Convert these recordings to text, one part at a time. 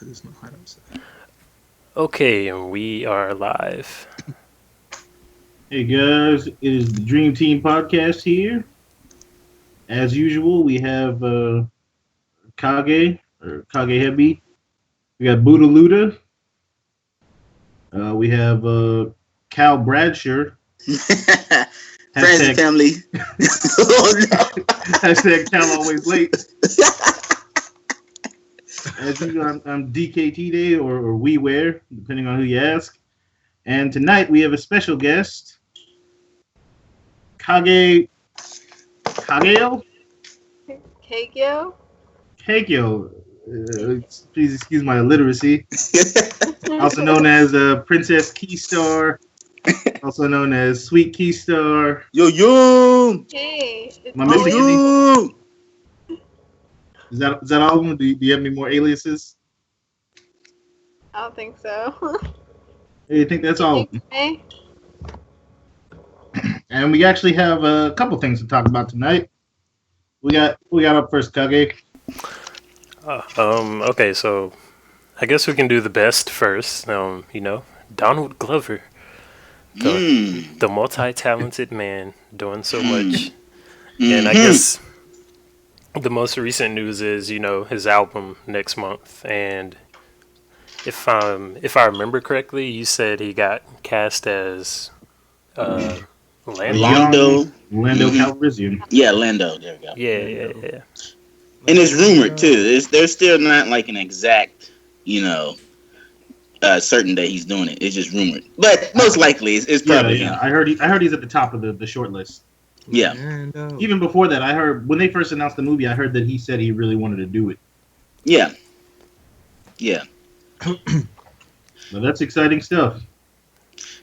because it's not hot outside. Okay, and we are live. Hey guys, it is the Dream Team Podcast here. As usual, we have Kage Hebi. We got Buddha Luda. We have Cal Bradshaw. Friends and family. Oh no. Hashtag Cal always late. As usual, I'm DKT Day or We Wear, depending on who you ask. And tonight we have a special guest, Kageo. Keikyo? Keikyo. Please excuse my illiteracy. Also known as Princess Keystar. Also known as Sweet Keystar. Yo. Hey. It's My missing always- any? Is that all of them? Do you have any more aliases? I don't think so. Hey, you think that's all? Hey. And we actually have a couple things to talk about tonight. We got up first, Kage. Okay, so I guess we can do the best first. Donald Glover, the multi-talented man, doing so much. And I guess the most recent news is, his album next month. And if I remember correctly, you said he got cast as Lando. Lando Calrissian. Yeah, Lando. There we go. Yeah. And it's rumored too. There's still not like an exact, certain that he's doing it. It's just rumored, but most likely it's probably him. I heard he's at the top of the short list. Yeah. Even before that, I heard when they first announced the movie, I heard that he said he really wanted to do it. Yeah. Well, that's exciting stuff.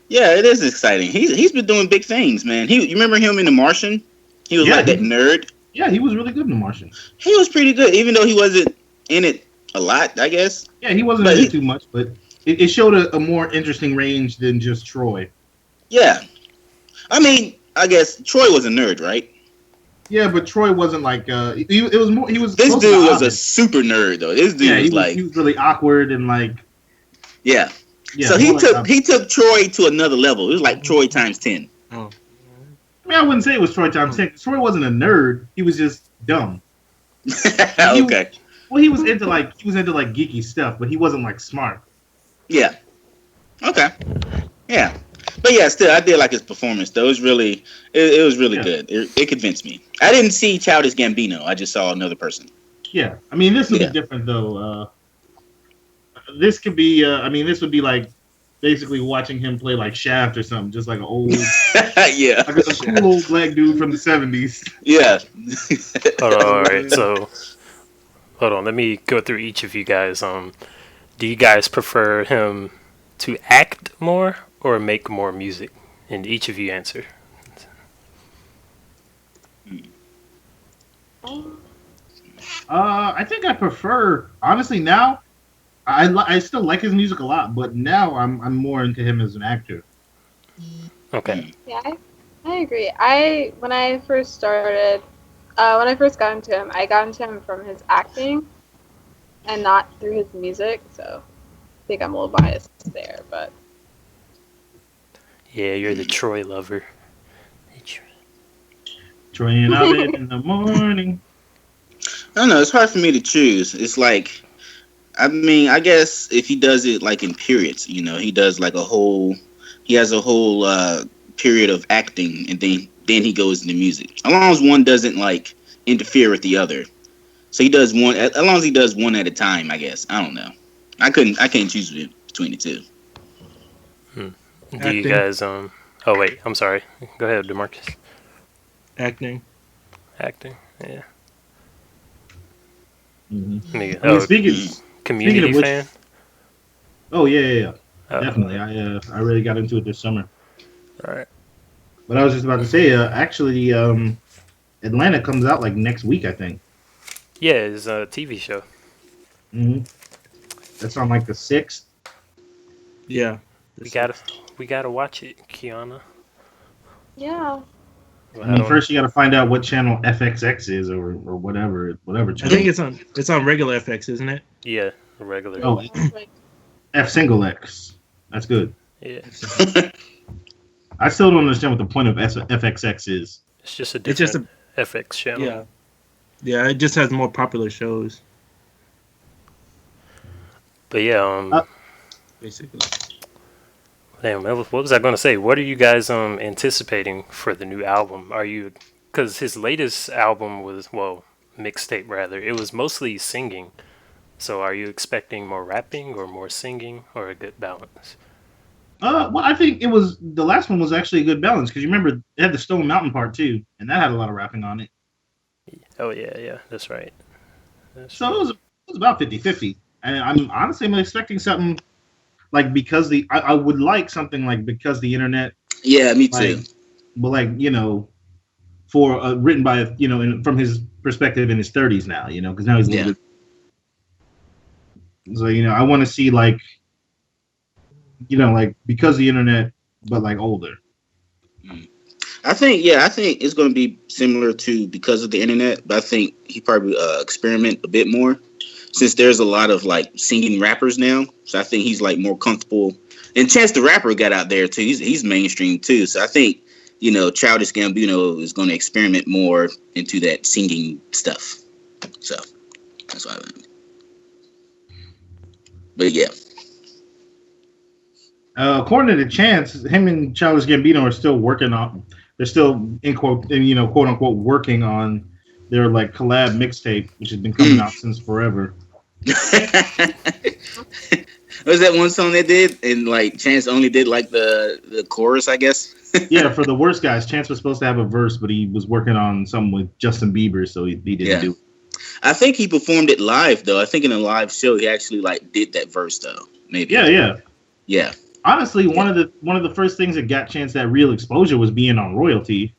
Yeah, it is exciting. He's been doing big things, man. You remember him in The Martian? He was like that nerd. Yeah, he was really good in The Martian. He was pretty good, even though he wasn't in it a lot, I guess. Yeah, he wasn't in it too much, but it showed a more interesting range than just Troy. Yeah. I mean, I guess Troy was a nerd, right? Yeah, but Troy wasn't like it was more. He was. This dude was a super nerd, though. This dude he was really awkward and like. Yeah. So he took Troy to another level. It was like Troy times 10. Oh. I mean, I wouldn't say it was Troy times 10. Troy wasn't a nerd. He was just dumb. Okay. He was into geeky stuff, but he wasn't like smart. Yeah. Okay. Yeah. But yeah, still, I did like his performance though. It was really good. It convinced me. I didn't see Childish Gambino. I just saw another person. Yeah. I mean, this would be different though. This could be. This would be like basically watching him play like Shaft or something, just like an old, yeah, like a cool old black dude from the 70s. Yeah. All right. So, hold on. Let me go through each of you guys. Do you guys prefer him to act more or make more music? And each of you answer. I think I prefer, honestly, now. I still like his music a lot, but now I'm more into him as an actor. Okay. Yeah, I agree. When I first got into him, I got into him from his acting and not through his music, so I think I'm a little biased there, but Yeah, you're the Troy lover. Troy and Ovid in the morning. I don't know. It's hard for me to choose. It's like, I mean, I guess if he does it like in periods, he does like he has a whole period of acting, and then he goes into music. As long as one doesn't like interfere with the other, so he does one. As long as he does one at a time, I guess. I don't know. I can't choose between the two. Do you guys Oh wait, I'm sorry. Go ahead, DeMarcus. Acting. Yeah. Mm-hmm. Speaking Community of which, fan. Oh yeah. Definitely. I really got into it this summer. All right. But I was just about to say, actually, Atlanta comes out like next week, I think. Yeah, it's a TV show. Mm-hmm. That's on like the 6th. Yeah. We gotta watch it, Kiana. yeah. I mean, first you got to find out what channel FXX is or whatever I channel. think it's on regular FX, isn't it? Yeah. regular. Oh, Like, F single X. That's good. Yeah, I still don't understand what the point of FXX is. it's just a It's just different a FX channel. yeah, yeah. It just has more popular shows, But yeah, Uh, basically. damn, what was I gonna say? What are you guys anticipating for the new album? Are you, because his latest album was, well, mixtape rather, it was mostly singing. So are you expecting more rapping or more singing or a good balance? well, I think it was the last one was actually a good balance because you remember it had the Stone Mountain part too, and that had a lot of rapping on it. Oh yeah, yeah, that's right. That's So true. it was about 50-50. And I'm expecting something like because I would like something like because the internet Yeah, me like too. but like for written by from his perspective in his 30s now because now he's a little Yeah. bit so I want to see like like because the internet but like older. I think it's going to be similar to because of the internet, but I think he probably experiment a bit more since there's a lot of like singing rappers now. So I think he's like more comfortable. And Chance the Rapper got out there too. He's mainstream too. So I think Childish Gambino is going to experiment more into that singing stuff. So that's why. But yeah, According to Chance, him and Childish Gambino are still working on. They're still quote unquote working on their like collab mixtape, which has been coming out since forever. was that one song they did, and like Chance only did like the chorus, I guess. Yeah, for the worst guys, Chance was supposed to have a verse, but he was working on something with Justin Bieber, so he didn't Yeah. do it. I think he performed it live though. I think in a live show he actually like did that verse though. Maybe. Yeah. Yeah. Honestly, Yeah. one of the first things that got Chance that real exposure was being on Royalty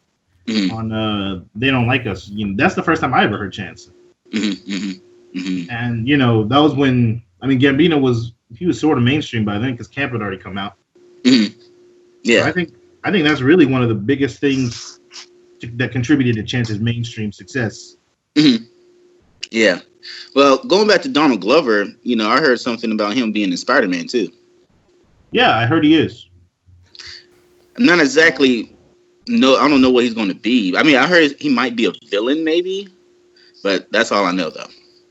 Mhm. on They Don't Like Us. That's the first time I ever heard Chance. Mhm. Mhm. Mhm. And that was when Gambino was sort of mainstream by then because Camp had already come out. Mhm. So Yeah. I think that's really one of the biggest things that contributed to Chance's mainstream success. Mhm. Yeah. Well, going back to Donald Glover, I heard something about him being in Spider-Man too. Yeah, I heard he is. I'm not exactly I don't know what he's going to be. I mean, I heard he might be a villain maybe, but that's all I know though.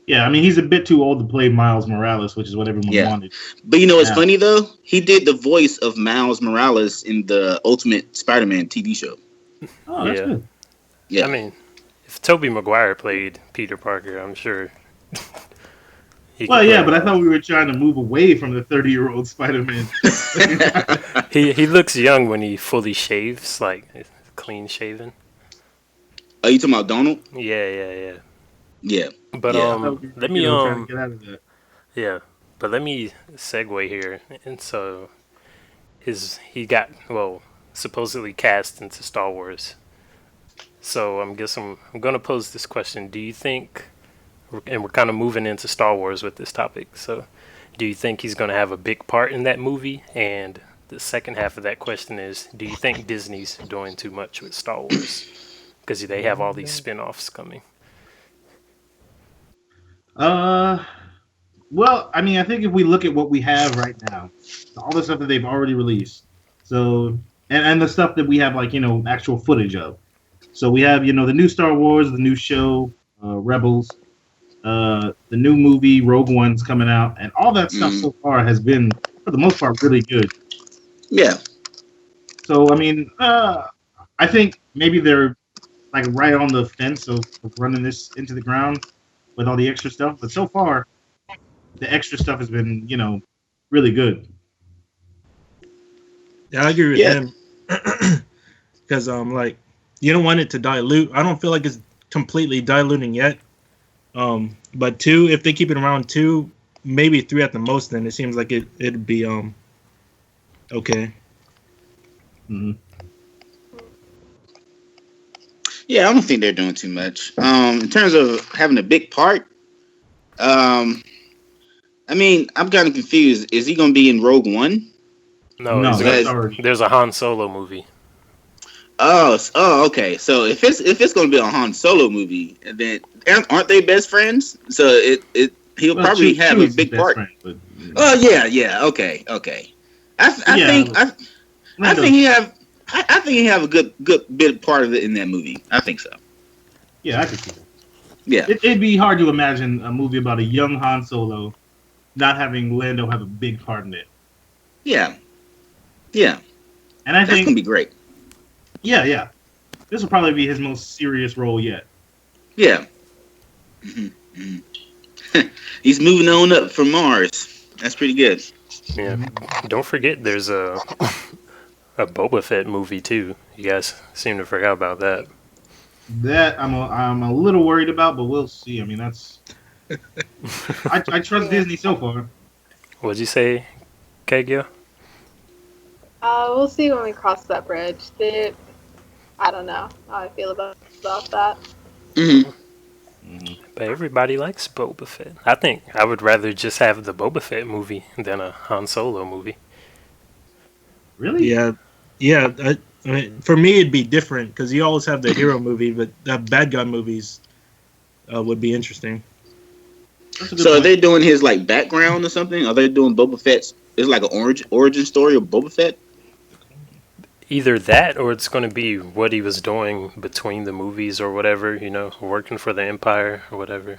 Yeah, he's a bit too old to play Miles Morales, which is what everyone Yeah. wanted. But what's Yeah. funny though? He did the voice of Miles Morales in the Ultimate Spider-Man TV show. Oh, that's Yeah, good. Yeah. I mean, if Tobey Maguire played Peter Parker, I'm sure he could Well, play yeah, but I thought Miles. we were trying to move away from the 30-year-old Spider-Man. He looks young when he fully shaves, like clean shaven. Are you talking about Donald? Yeah, yeah, yeah. Yeah. But Yeah. I thought we were, let me trying to get out of that. yeah, but let me segue here. And so he got, well, supposedly cast into Star Wars. So I'm gonna pose this question. Do you think, and we're kind of moving into Star Wars with this topic, so do you think he's gonna have a big part in that movie? And the second half of that question is, do you think Disney's doing too much with Star Wars? Because they have all these spin-offs coming. Well, I think if we look at what we have right now, all the stuff that they've already released, so and the stuff that we have, like actual footage of. So we have the new Star Wars, the new show, Rebels, the new movie Rogue One's coming out, and all that stuff Mm. so far has been, for the most part, really good. Yeah. So I think maybe they're like right on the fence of running this into the ground with all the extra stuff, but so far the extra stuff has been really good. Yeah, I agree with Yeah. him because like you don't want it to dilute. I don't feel like it's completely diluting yet. But two, if they keep it around two, maybe three at the most, then it seems like it'd be okay. Mm-hmm. Yeah, I don't think they're doing too much. In terms of having a big part, I'm kind of confused. Is he going to be in Rogue One? No, No, he's that's gonna, already. there's a Han Solo movie. Oh, okay. So if it's going to be a Han Solo movie, then aren't they best friends? So he'll Well, probably have Chewie's a his big best part. friend, but Oh yeah, okay. I Lando's, think I think he have a good bit part of it in that movie. I think so. yeah, I could see that. Yeah, It'd be hard to imagine a movie about a young Han Solo not having Lando have a big part in it. yeah. And I That's gonna be think, great. yeah, this will probably be his most serious role yet. Yeah. Mhm. He's moving on up from Mars. That's pretty good. Yeah. Don't forget, there's a Boba Fett movie too. You guys seem to forget about that. That I'm a little worried about, but we'll see. I mean, that's I trust Disney so far. What'd you say, Kagyo? We'll see when we cross that bridge. I don't know how I feel about that. Hmm. But everybody likes Boba Fett. I think I would rather just have the Boba Fett movie than a Han Solo movie. Really? Yeah. I mean, for me, it'd be different because you always have the hero movie, but the bad guy movies would be interesting. That's a good So are point. they doing his like background or something? Are they doing Boba Fett's? It's like an origin story of Boba Fett. Either that or it's going to be what he was doing between the movies or whatever, working for the Empire or whatever.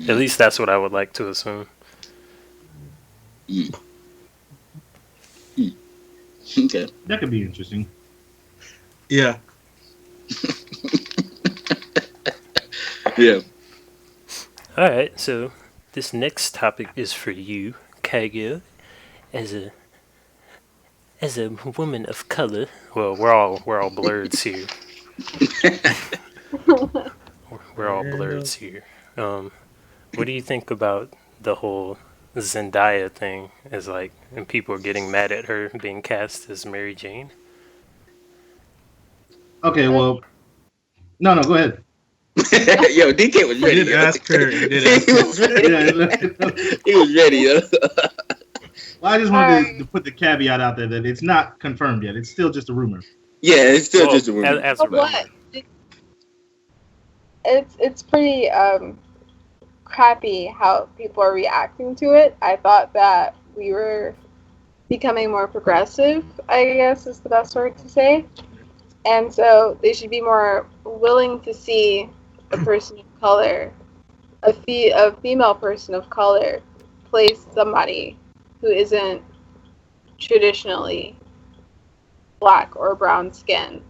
At least that's what I would like to assume. Mm. Okay. That could be interesting. Yeah. Yeah. All right, so this next topic is for you, Kagyo, as a woman of color. Well, we're all blurs here. We're all blurs here. What do you think about the whole Zendaya thing? Is like, and people are getting mad at her being cast as Mary Jane. Okay, well, no, go ahead. Yo, DK was ready. You did ask her. He was ready. Yeah, He was ready. Yo. well, I just wanted to put the caveat out there that it's not confirmed yet. It's still just a rumor. Yeah, it's still Well, just a rumor. as But a what? rumor. It's pretty crappy how people are reacting to it. I thought that we were becoming more progressive, I guess is the best word to say. And so they should be more willing to see a person of color, a female person of color, play somebody who isn't traditionally black or brown skin.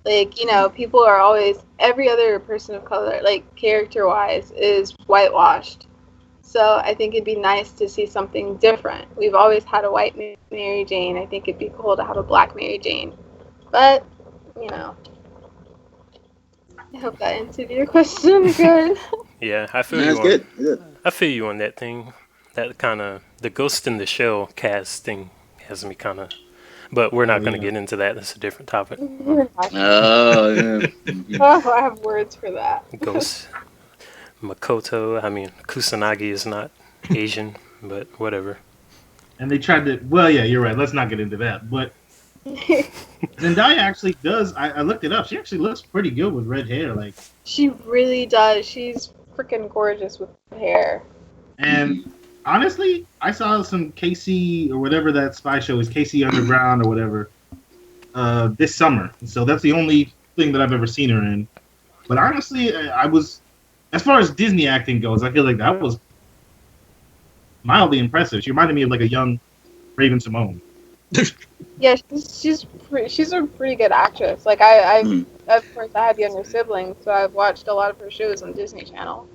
Like, people are always, every other person of color, like character-wise, is whitewashed. So I think it'd be nice to see something different. We've always had a white Mary Jane. I think it'd be cool to have a black Mary Jane. But, I hope that answered your question good. Yeah, I feel That's you good. on. Good. I feel you on that thing. That kind of the Ghost in the Shell cast thing has me kind of. But we're not going to get into that. That's a different topic. Oh, yeah. Mhm. Oh, I have words for that. Ghost, Makoto. I mean, Kusanagi is not Asian, but whatever. And they tried to. Well, yeah, you're right. Let's not get into that. But Zendaya actually does. I looked it up. She actually looks pretty good with red hair. Like, She really does. She's freaking gorgeous with hair. and honestly, I saw some KC or whatever that spy show is, KC Underground or whatever, this summer. So that's the only thing that I've ever seen her in. But honestly, I was, as far as Disney acting goes, I feel like that was mildly impressive. She reminded me of like a young Raven Simone. Yeah, she's a pretty good actress. Like I of course I have younger siblings, so I've watched a lot of her shows on Disney Channel.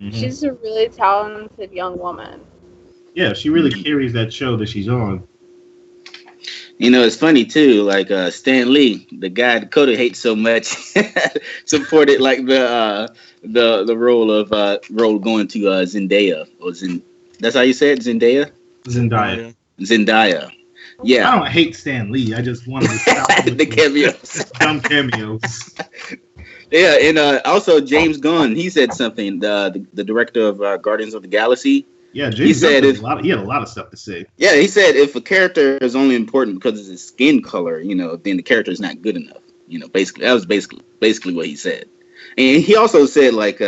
Mhm. She's a really talented young woman. Yeah, she really carries that show that she's on. It's funny too. Like Stan Lee, the guy Dakota hates so much, supported like the role going to Zendaya or That's how you say it, Zendaya. Zendaya. Zendaya. I Yeah, don't hate Stan Lee. I just wanted to stop with the cameos. dumb cameos. Yeah, and also James Gunn, he said something. The director of Guardians of the Galaxy. Yeah, He James said Gunn if he had a lot of stuff to say. Yeah, he said if a character is only important because of his skin color, then the character is not good enough. Basically that was basically what he said. And he also said like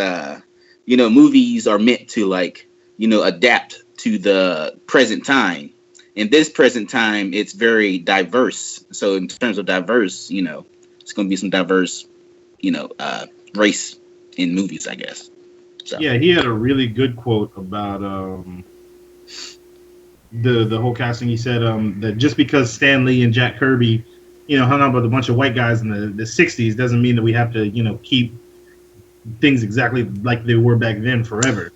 movies are meant to like, adapt to the present time. In this present time, it's very diverse. So in terms of diverse, it's going to be some diverse, race in movies, I guess. So. Yeah, he had a really good quote about the whole casting. He said that just because Stan Lee and Jack Kirby, hung out with a bunch of white guys in the 60s doesn't mean that we have to, keep things exactly like they were back then forever.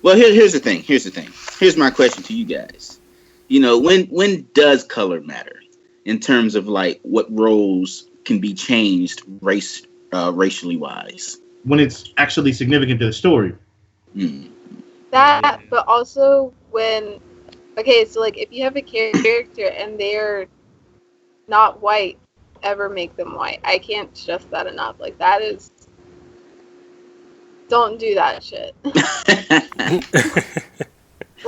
Well, here's the thing. Here's my question to you guys. When does color matter in terms of like what roles can be changed racially wise? When it's actually significant to the story. That, but also when, okay, so like if you have a character and they're not white, ever make them white. I can't stress that enough. Like that is, don't do that shit.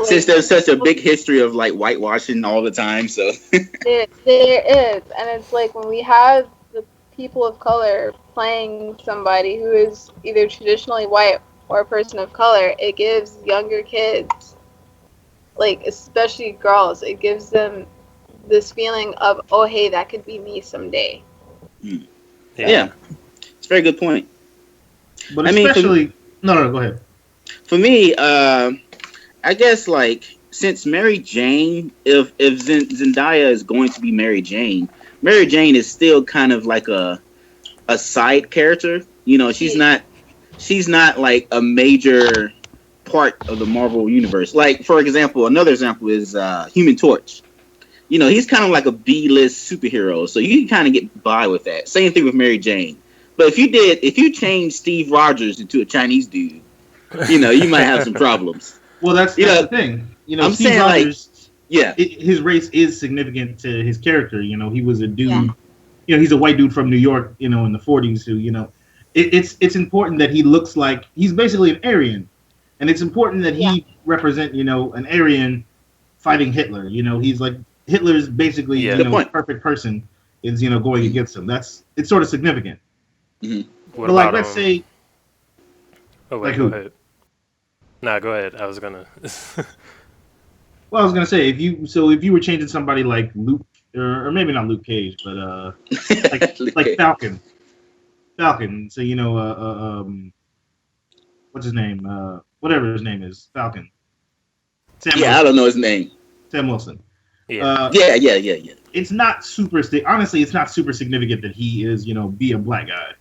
Since there's such a big history of like whitewashing all the time, so there is, and it's like when we have the people of color playing somebody who is either traditionally white or a person of color, it gives younger kids, like especially girls, it gives them this feeling of, oh hey, that could be me someday. Yeah, it's a very good point. But especially, no, go ahead. For me, I guess like since Mary Jane, if Zendaya is going to be Mary Jane is still kind of like a side character. She's not like a major part of the Marvel universe. Like for example, another example is Human Torch. He's kind of like a B-list superhero, so you can kind of get by with that. Same thing with Mary Jane. But if you change Steve Rogers into a Chinese dude, you might have some problems. Well, that's the thing. I'm Steve saying Rogers, like, his race is significant to his character. He was a dude. Yeah. He's a white dude from New York. In the 40s, who it's important that he looks like he's basically an Aryan, and it's important that he represent an Aryan fighting Hitler. He's like Hitler's basically perfect person is going against him. It's sort of significant. What but like let's say. Oh wait, go ahead. Nah, go ahead. I was gonna. Well, I was gonna say if you were changing somebody like Luke, or maybe not Luke Cage, but like Falcon. So what's his name? Whatever his name is, Falcon. Sam Wilson. I don't know his name. Sam Wilson. Yeah. It's not super. Honestly, it's not super significant that he is be a black guy.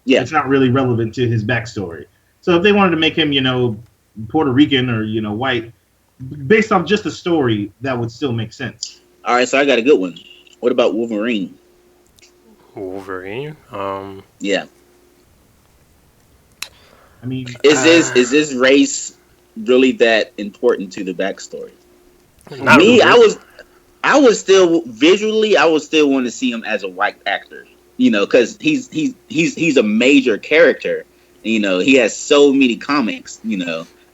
Yeah. It's not really relevant to his backstory. So if they wanted to make him Puerto Rican or white, based off just the story, that would still make sense. All right, so I got a good one. What about Wolverine? Wolverine? Yeah. I mean, is this race really that important to the backstory? Not Me, really. I would still visually, I would still want to see him as a white actor. Because he's a major character. He has so many comics.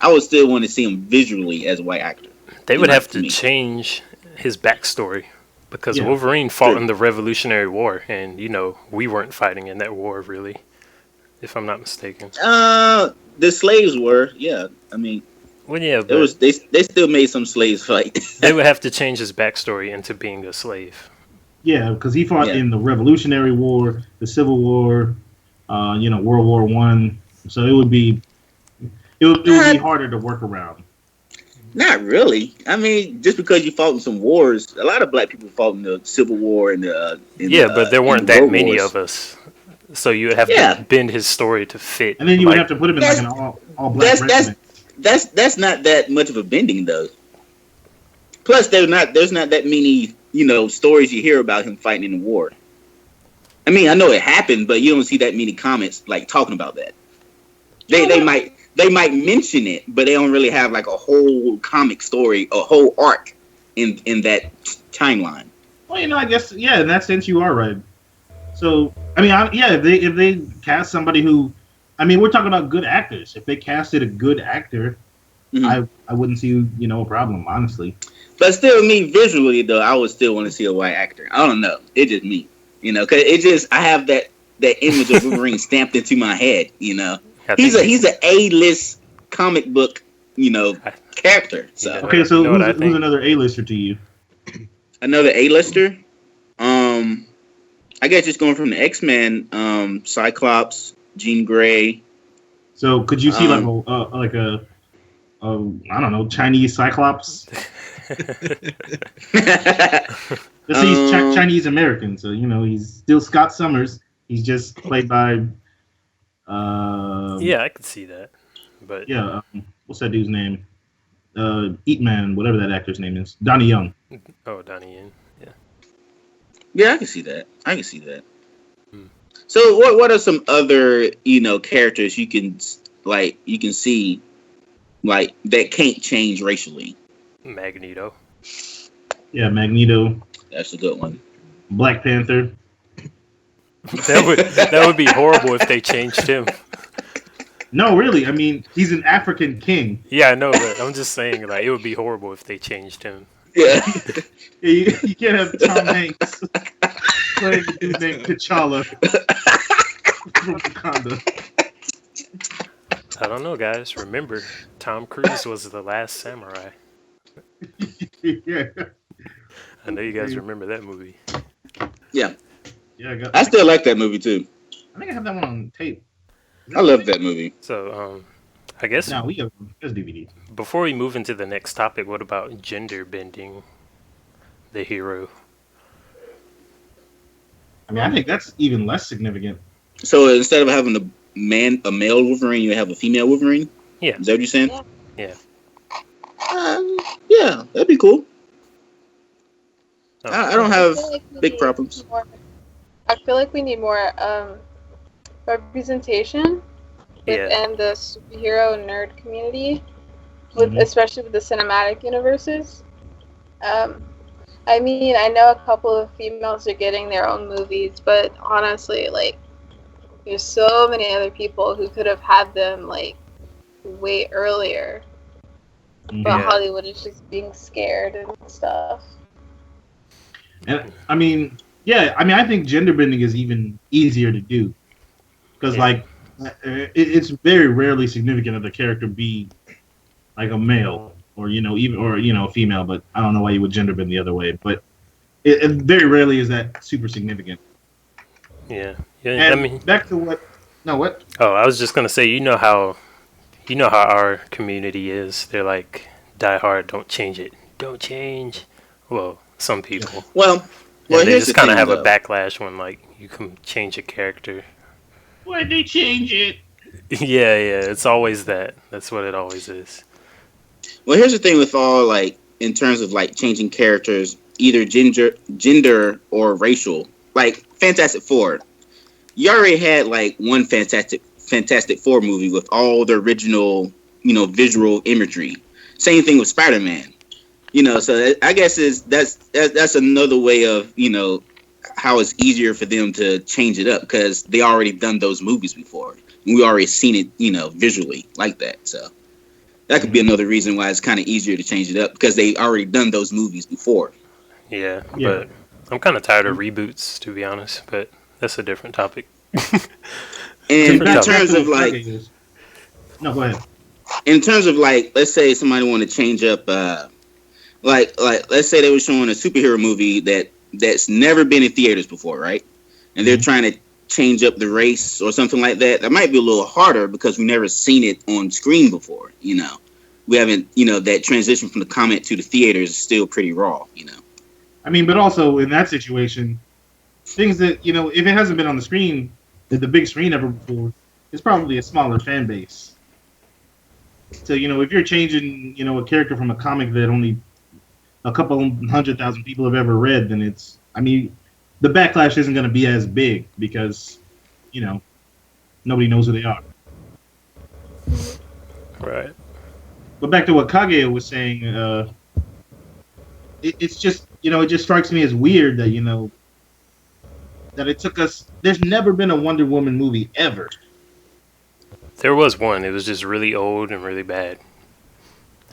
I would still want to see him visually as a white actor. They would have to change his backstory because Wolverine fought in the Revolutionary War, and we weren't fighting in that war really, if I'm not mistaken. The slaves were, yeah. I mean, well, yeah, but they still made some slaves fight. They would have to change his backstory into being a slave. Yeah, because he fought in the Revolutionary War, the Civil War, World War I. So it would be harder to work around. Not really. I mean, just because you fought in some wars, a lot of black people fought in the Civil War and but there weren't that many of us. So you would have to bend his story to fit. And then you would have to put him in like an all black regiment. That's not that much of a bending though. Plus, there's not that many stories you hear about him fighting in the war. I mean, I know it happened, but you don't see that many comments like talking about that. They might mention it, but they don't really have like a whole comic story, a whole arc in that timeline. Well, I guess in that sense you are right. So I mean, if they cast somebody who, I mean, we're talking about good actors. If they casted a good actor, I wouldn't see a problem, honestly. But still, me visually though, I would still want to see a white actor. I don't know. It's just me, because I have that image of Wolverine stamped into my head. I He's think he's an A-list comic book, I, character. you know So what Okay, so I who's think? another A-lister to you? another A-lister. I guess just going from the X-Men, Cyclops, Jean Grey. So could you see Um, like a I don't know, Chinese Cyclops? Let's say he's um, Chinese American, so he's still Scott Summers. He's just played by Yeah, I could see that. But yeah, what's that dude's name? Eat Man, whatever that actor's name is, Donnie Young. oh, Donnie Yen. Yeah. yeah, I can see that. I can see that. Hmm. So what are some other characters you can see like that can't change racially? Magneto. Yeah, Magneto, That's a good one. Black Panther. That would be horrible if they changed him. No, really. I mean, he's an African king. Yeah, I know, but I'm just saying, like, it would be horrible if they changed him. Yeah. You can't have Tom Hanks playing a dude named T'Challa from Wakanda. I don't know, guys. Remember, Tom Cruise was the last samurai. Yeah. I know you guys remember that movie. Yeah. Yeah, I still like that movie too. I think I have that one on tape. I love that movie. So, I guess No, we have this DVD. before we move into the next topic, what about gender bending the hero? I mean, I think that's even less significant. So instead of having a male Wolverine, you have a female Wolverine? Yeah. Is that what you're saying? Yeah. Yeah, that'd be cool. Oh. I don't I have feel like we big need problems. I feel like we need more representation Yeah. within the superhero nerd community, especially with the cinematic universes. I mean, I know a couple of females are getting their own movies, but honestly, like, there's so many other people who could have had them, like, way earlier. But Yeah. Hollywood is just being scared and stuff. And I mean, I think gender bending is even easier to do because, Yeah. like, it's very rarely significant that the character be like a male or a female. But I don't know why you would gender bend the other way. But it very rarely is that super significant. Yeah. Yeah. And I mean, back to what? No, what? oh, I was just gonna say, you know how our community is. They're like, die hard, don't change it, don't change. Well, some people. Well, And they here's just the kind of thing, have a though. backlash when like you can change a character. Why'd they change it? Yeah, it's always that. That's what it always is. Well, here's the thing with all like in terms of like changing characters, either gender or racial. Like Fantastic Four, you already had like one Fantastic Four movie with all the original, visual imagery. Same thing with Spider-Man. So I guess that's another way of how it's easier for them to change it up because they already done those movies before. And we already seen it, visually like that. So that could be another reason why it's kind of easier to change it up because they already done those movies before. Yeah, Yeah. but I'm kind of tired of reboots, to be honest. But that's a different topic. And Different in topic. terms of like, No, go ahead. in terms of like, let's say somebody want to change up, like let's say they were showing a superhero movie that's never been in theaters before, right? And they're trying to change up the race or something like that. That might be a little harder because we've never seen it on screen before. We haven't, that transition from the comic to the theaters is still pretty raw. I mean, but also in that situation, things that if it hasn't been on the screen, the big screen ever before, it's probably a smaller fan base. So if you're changing a character from a comic that only a couple 100,000 people have ever read, then the backlash isn't going to be as big because nobody knows who they are. Right. But back to what Kage was saying, it's just it just strikes me as weird that that it took us. There's never been a Wonder Woman movie ever. There was one. It was just really old and really bad.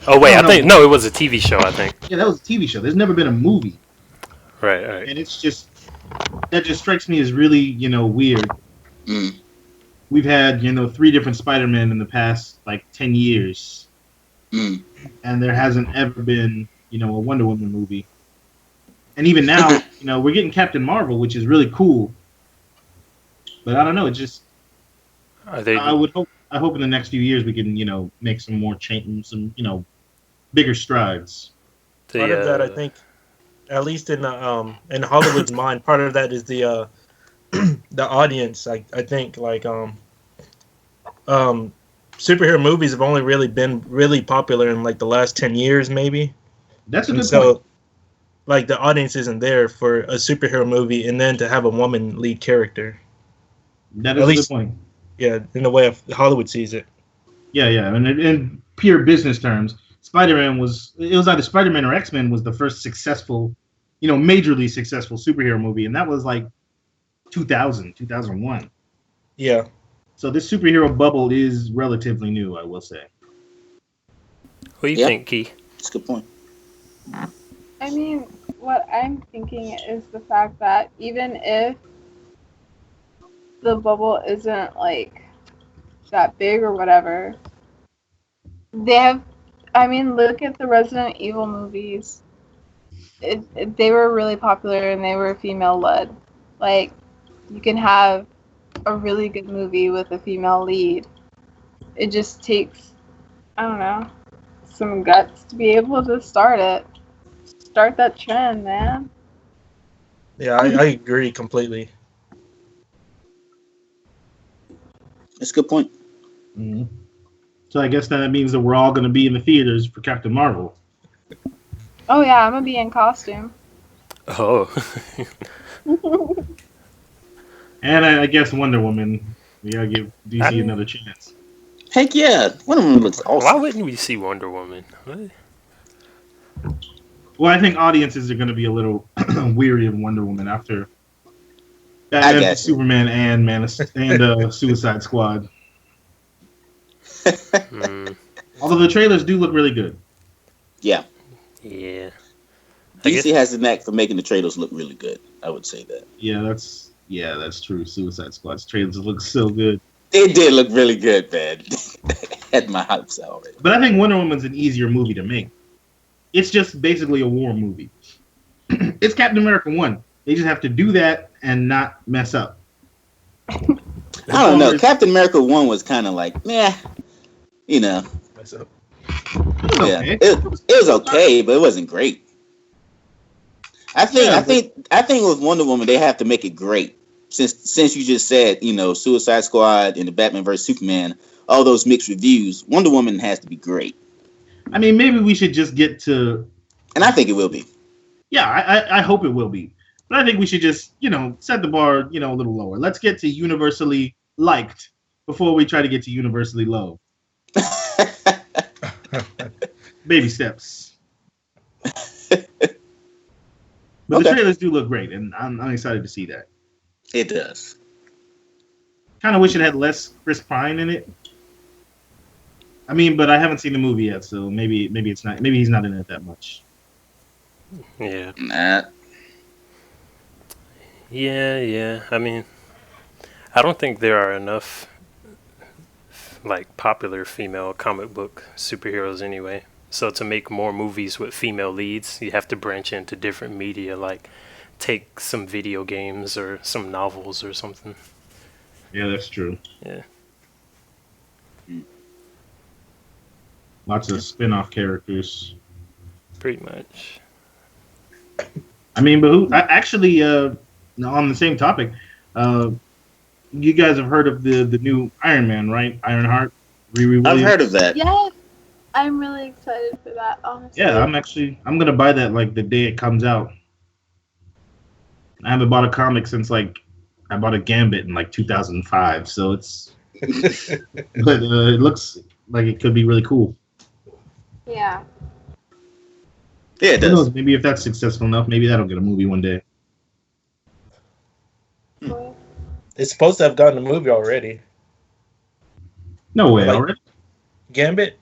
Oh wait, No, it was a TV show. I think. Yeah, that was a TV show. There's never been a movie, Right. and it's just that just strikes me as really weird. Mm. we've had 3 different Spider-Men in the past like 10 years, Mm. and there hasn't ever been a Wonder Woman movie. And even now, we're getting Captain Marvel, which is really cool. But I don't know. It just Are they? I hope in the next few years we can make some more change, some bigger strides. Part of that, I think, at least in Hollywood's mind, part of that is the the audience. I think like superhero movies have only really been really popular in like the last 10 years, maybe. That's a And good so, point. like, the audience isn't there for a superhero movie, and then to have a woman lead character. That At is a good least, point. yeah, in the way Hollywood sees it. Yeah, yeah. And in pure business terms, Spider-Man was either Spider-Man or X-Men was the first successful, majorly successful superhero movie, and that was like 2000, 2001. Yeah. So this superhero bubble is relatively new, I will say. What do you Yeah. think, Key? That's a good point. I mean, what I'm thinking is the fact that even if the bubble isn't like that big or whatever, they have. I mean, look at the Resident Evil movies. They were really popular and they were female led. Like, you can have a really good movie with a female lead. It just takes, I don't know, some guts to be able to start it. Start that trend, man. Yeah, I agree completely. That's a good point. Mm-hmm. So I guess that means that we're all going to be in the theaters for Captain Marvel. Oh yeah, I'm gonna be in costume. Oh, And I guess Wonder Woman. We gotta give DC I- another chance. Heck yeah, one of them looks why awesome. wouldn't we see Wonder Woman? What? Well, I think audiences are going to be a little weary of Wonder Woman after I Batman, guess. Superman, and Suicide Squad. Mm, Although the trailers do look really good. Yeah, yeah. I DC guess- has the knack for making the trailers look really good. I would say that. Yeah, that's true. Suicide Squad's trailers look so good. It did look really good, man. Had my hopes already. But I think Wonder Woman's an easier movie to make. It's just basically a war movie. It's Captain America 1. They just have to do that and not mess up. I don't know. Captain America 1 was kind of like, meh. Mess up. It's Yeah, okay. it was okay, but it wasn't great. I think with Wonder Woman they have to make it great. Since you just said, Suicide Squad and the Batman vs Superman, all those mixed reviews, Wonder Woman has to be great. I mean, maybe we should just get to. And I think it will be. Yeah, I hope it will be. But I think we should just, set the bar, a little lower. Let's get to universally liked before we try to get to universally loved. Baby steps. But the Okay. trailers do look great, and I'm excited to see that. It does. Kind of wish it had less Chris Pine in it. I mean, but I haven't seen the movie yet, so maybe it's not. Maybe he's not in it that much. Yeah. Nah. Yeah. I mean, I don't think there are enough like popular female comic book superheroes anyway. So to make more movies with female leads, you have to branch into different media, like take some video games or some novels or something. Yeah, that's true. Yeah. Lots of spin-off characters. Pretty much. I mean, but who actually? On the same topic, you guys have heard of the new Iron Man, right? Ironheart. Riri I've Williams. heard of that. Yes, I'm really excited for that. Honestly. Yeah, I'm gonna buy that like the day it comes out. I haven't bought a comic since like I bought a Gambit in like 2005, so it's. But it looks like it could be really cool. Yeah. Yeah, it Who knows? does. Maybe if that's successful enough, maybe that'll get a movie one day. Cool. It's supposed to have gotten a movie already. No way, Like- already? Gambit?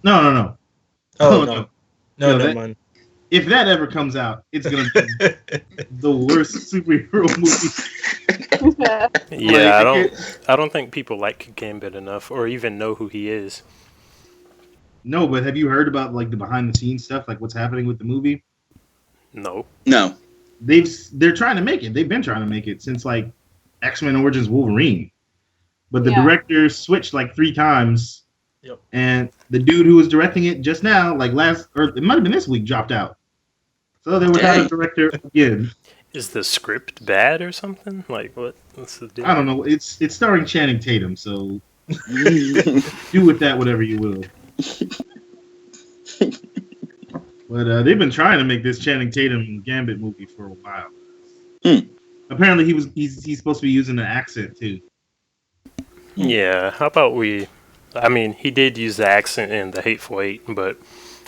No. Oh, No, no. No, No, never that- mind. If that ever comes out, it's gonna be the worst superhero movie Yeah, Like, I don't think people like Gambit enough, or even know who he is. no, but have you heard about like the behind the scenes stuff, like what's happening with the movie? No. No. They're trying to make it. They've been trying to make it since like X-Men Origins Wolverine. But the Yeah. director switched like 3 times. Yep. And the dude who was directing it just now, like or it might have been this week, dropped out. So they without a Dang. director again. Is the script bad or something? Like, what's the deal? I don't know. It's starring Channing Tatum, so do with that whatever you will. But they've been trying to make this Channing Tatum Gambit movie for a while. Apparently, he's supposed to be using an accent too. Yeah, how about I mean, he did use the accent in The Hateful Eight, but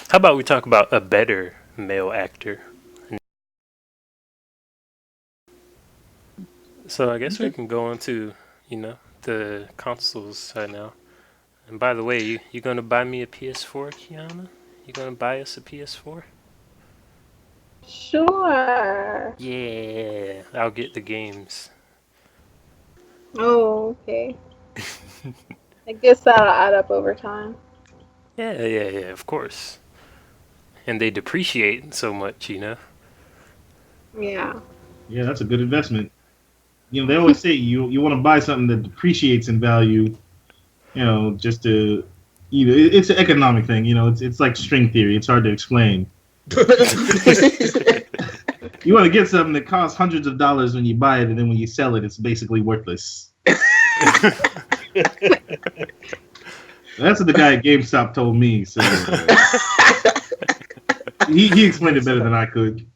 how about we talk about a better male actor? So I guess we can go on to, the consoles right now. And by the way, you gonna buy me a PS4, Kiana? You gonna buy us a PS4? Sure. Yeah, I'll get the games. Oh, okay. I guess that'll add up over time. Yeah, of course. And they depreciate so much, Yeah. Yeah, that's a good investment. They always say you want to buy something that depreciates in value. Just to it's an economic thing. It's like string theory. It's hard to explain. You want to get something that costs hundreds of dollars when you buy it, and then when you sell it, it's basically worthless. That's what the guy at GameStop told me. So he explained it better than I could.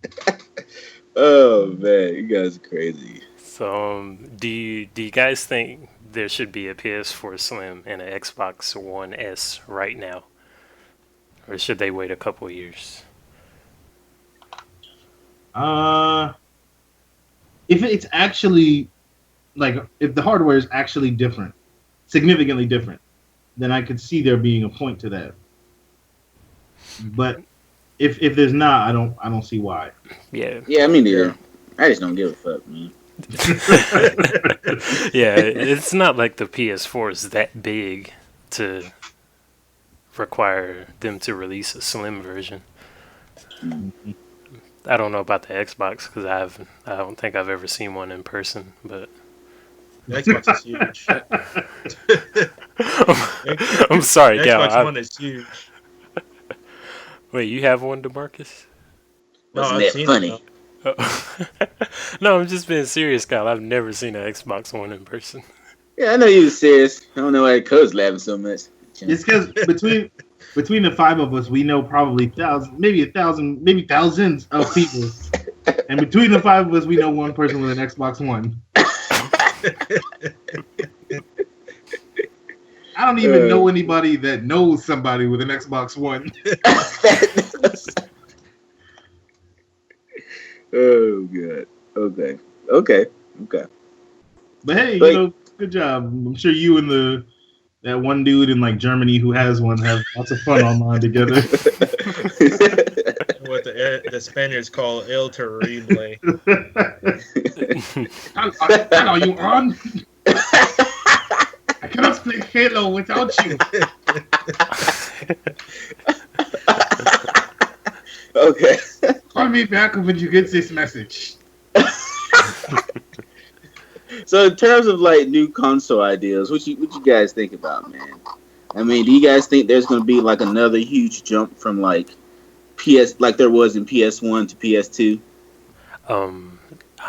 Oh man, you guys are crazy. So, do you guys think there should be a PS4 Slim and an Xbox One S right now, or should they wait a couple years? If it's actually if the hardware is actually different, significantly different, then I could see there being a point to that. But if there's not, I don't see why. Yeah. Yeah, me neither. I just don't give a fuck, man. Yeah, it's not like the PS4 is that big to require them to release a slim version. I don't know about the Xbox because I don't think I've ever seen one in person, but The Xbox is huge. I'm sorry, The Gal. Xbox One is huge. Wait, you have one, DeMarcus? No, Wasn't I've that seen funny? it. No, I'm just being serious, Kyle. I've never seen an Xbox One in person. Yeah, I know you was serious. I don't know why Code's laughing so much. It's because between the 5 of us, we know probably thousands, maybe 1,000, maybe thousands of people. And between the 5 of us, we know one person with an Xbox One. I don't even know anybody that knows somebody with an Xbox One. Oh god. Okay. But hey, Like- good job. I'm sure you and that one dude in Germany who has one have lots of fun online together. What the Spaniards call El Terrible. Are you on? I cannot play Halo without you. Okay. Call me back when you get this message. So in terms of new console ideas, what you guys think about, man? I mean, do you guys think there's going to be another huge jump from PS like there was in PS1 to PS2?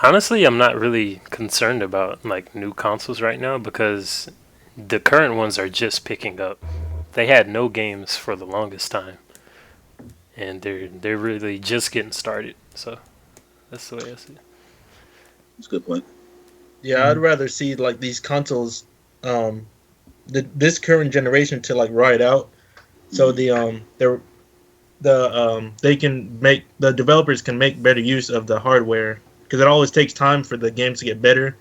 Honestly, I'm not really concerned about new consoles right now because the current ones are just picking up. They had no games for the longest time, and they're really just getting started. So that's the way I see it. That's a good point. Yeah, I'd rather see these consoles, this current generation to ride out, so they can make the developers can make better use of the hardware because it always takes time for the games to get better.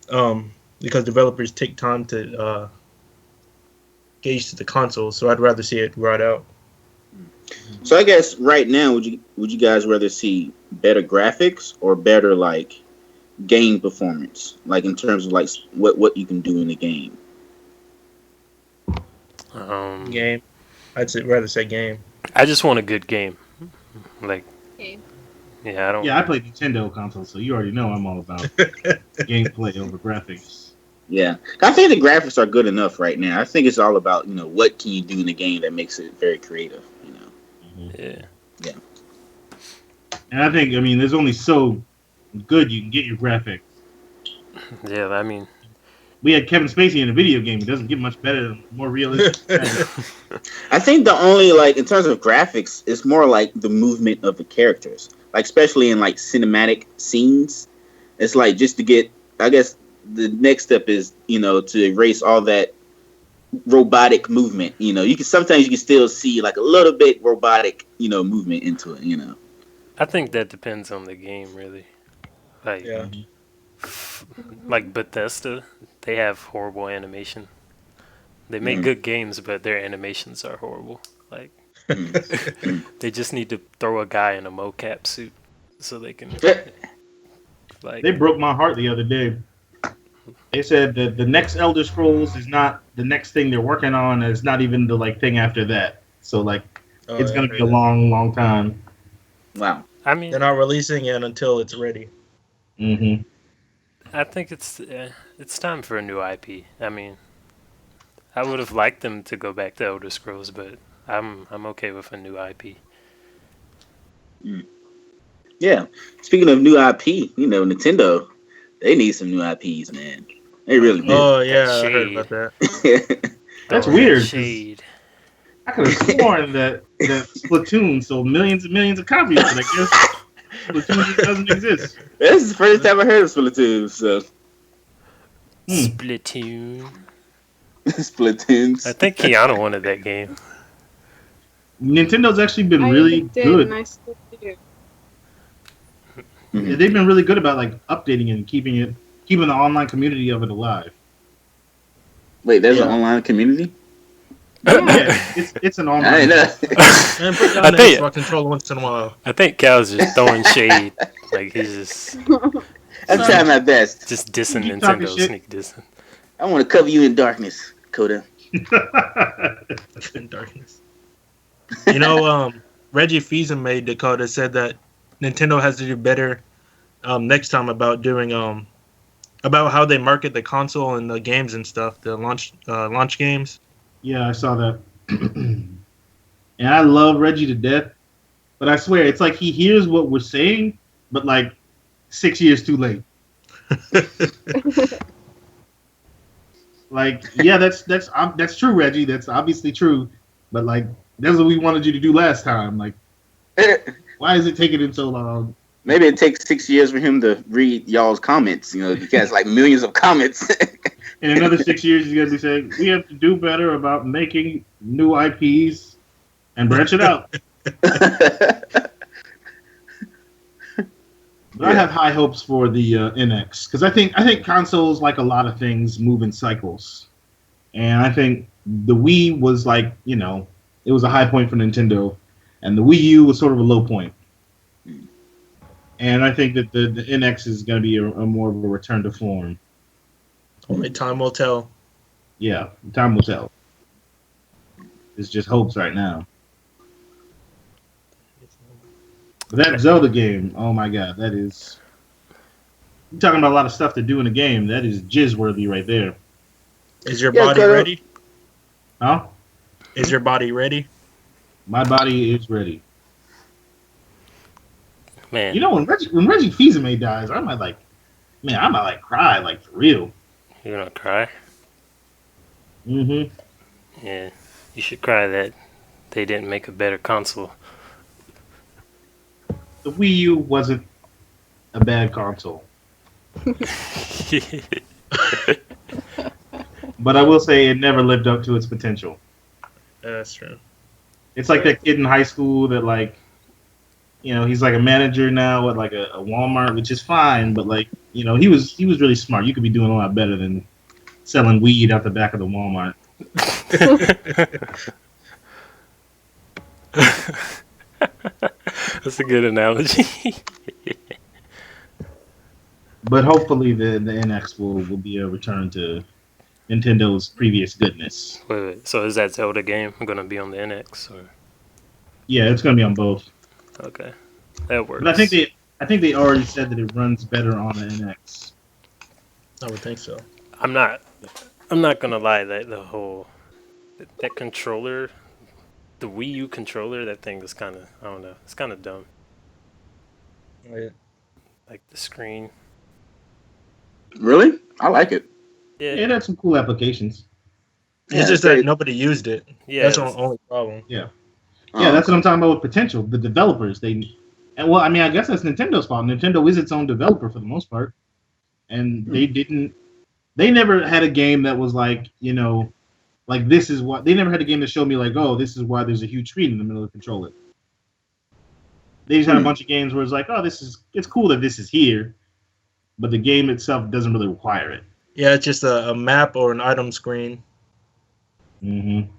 Because developers take time to gauge to the console, so I'd rather see it ride out. So I guess right now, would you guys rather see better graphics or better game performance, like in terms of like what you can do in the game. Game. Rather say game. I just want a good game. Like, Game. yeah, I don't. Yeah, I play Nintendo console, so you already know I'm all about gameplay over graphics. Yeah, I think the graphics are good enough right now. I think it's all about what can you do in the game that makes it very creative. Yeah. Yeah. And I think, I mean, there's only so good you can get your graphics. Yeah, I mean, We had Kevin Spacey in a video game. It doesn't get much better, more realistic. I think the only like in terms of graphics, it's more like the movement of the characters, like especially in like cinematic scenes. It's like just to get, I guess the next step is to erase all that robotic movement. You can sometimes you can still see like a little bit robotic movement into it. I think that depends on the game, really. Like, Yeah. like Bethesda, they have horrible animation. They make Mhm. good games, but their animations are horrible. Like, Mhm. they just need to throw a guy in a mocap suit so they can, like, They broke my heart the other day. They said that the next Elder Scrolls is not the next thing they're working on. And it's not even the thing after that. So it's Yeah, gonna be a long, long time. Wow. I mean, They're not releasing it until it's ready. Mm-hmm. I think it's time for a new IP. I mean, I would have liked them to go back to Elder Scrolls, but I'm okay with a new IP. Yeah. Speaking of new IP, Nintendo, they need some new IPs, man. They really do. Oh That yeah, I heard shade. about that. That's Throwing that weird, 'cause Shade. I could have sworn that Splatoon sold millions and millions of copies, but I guess Splatoon just doesn't exist. This is the first time I heard of Splatoon. So Splatoon. Splatoons. I think Keanu wanted that game. Nintendo's actually been I really did, good. and I still do. Yeah, they've been really good about updating it and keeping the online community of it alive. Wait, there's an Yeah. online community? Yeah, it's an I online. didn't know. And put down I the think- Xbox controller once in a while. I think Cal's just throwing shade. Like, he's just I'm trying my best. dissing Keep talking Nintendo, shit. sneak dissing. I want to cover you in darkness, Coda. In darkness. Reggie Fils-aime made Dakota said that Nintendo has to do better next time about doing about how they market the console and the games and stuff, the launch games. Yeah, I saw that. And I love Reggie to death, but I swear it's like he hears what we're saying, but 6 years too late. Yeah, that's true, Reggie. That's obviously true, but that's what we wanted you to do last time. Why is it taking him so long? Maybe it takes 6 years for him to read y'all's comments. He has millions of comments. In another 6 years, he's gonna be saying we have to do better about making new IPs and branch it out. But I have high hopes for the NX because I think consoles, like a lot of things, move in cycles, and I think the Wii was it was a high point for Nintendo, and the Wii U was sort of a low point. And I think that the NX is going to be a more of a return to form. Only time will tell. Yeah, time will tell. It's just hopes right now. But that Zelda game, oh my god, that is... You're talking about a lot of stuff to do in a game. That is jizz-worthy right there. Is your Yeah, body Dakota. ready? Huh? Is your body ready? My body is ready. Man, You know, when Reggie Fils-aime dies, I might cry, for real. you're gonna cry? Mm-hmm. Yeah, you should cry that they didn't make a better console. The Wii U wasn't a bad console. But I will say it never lived up to its potential. That's true. It's like that kid in high school that he's like a manager now at a Walmart, which is fine, but he was really smart. You could be doing a lot better than selling weed out the back of the Walmart. That's a good analogy. But hopefully the NX will be a return to Nintendo's previous goodness. Wait. So is that Zelda game gonna be on the NX or? Yeah, it's gonna be on both. Okay, that But works. I think they already said that it runs better on the NX. I would think so. I'm not. I'm not gonna lie. That the whole that controller, the Wii U controller, that thing is kind of. I don't know. It's kind of dumb. Yeah. Like the screen. Really? I like it. Yeah. Yeah, it had some cool applications. It's Yeah, just very- that nobody used it. Yeah. That's the only problem. Yeah, that's what I'm talking about with potential. The developers, and well, I mean, I guess that's Nintendo's fault. Nintendo is its own developer for the most part, and they never had a game that was like, like this is what they never had a game that showed me like, oh, this is why there's a huge screen in the middle of the controller. They just had a bunch of games where it's like, oh, it's cool that this is here, but the game itself doesn't really require it. Yeah, it's just a map or an item screen. Mm-hmm.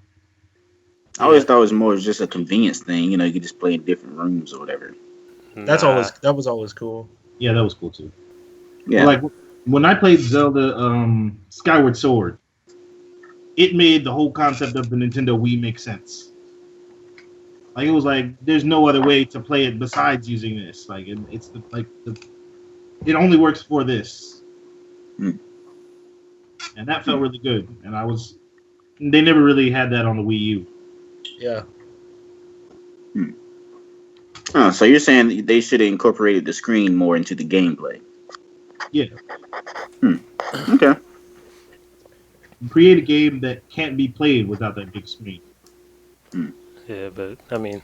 I always thought it was more just a convenience thing. You could just play in different rooms or whatever. That was always cool. Yeah, that was cool too. Yeah. Like when I played Zelda Skyward Sword, it made the whole concept of the Nintendo Wii make sense. Like it was like there's no other way to play it besides using this. Like it only works for this. And that felt really good. And they never really had that on the Wii U. Yeah. Oh, so you're saying they should have incorporated the screen more into the gameplay? Yeah. Okay. Create a game that can't be played without that big screen. Yeah, but I mean,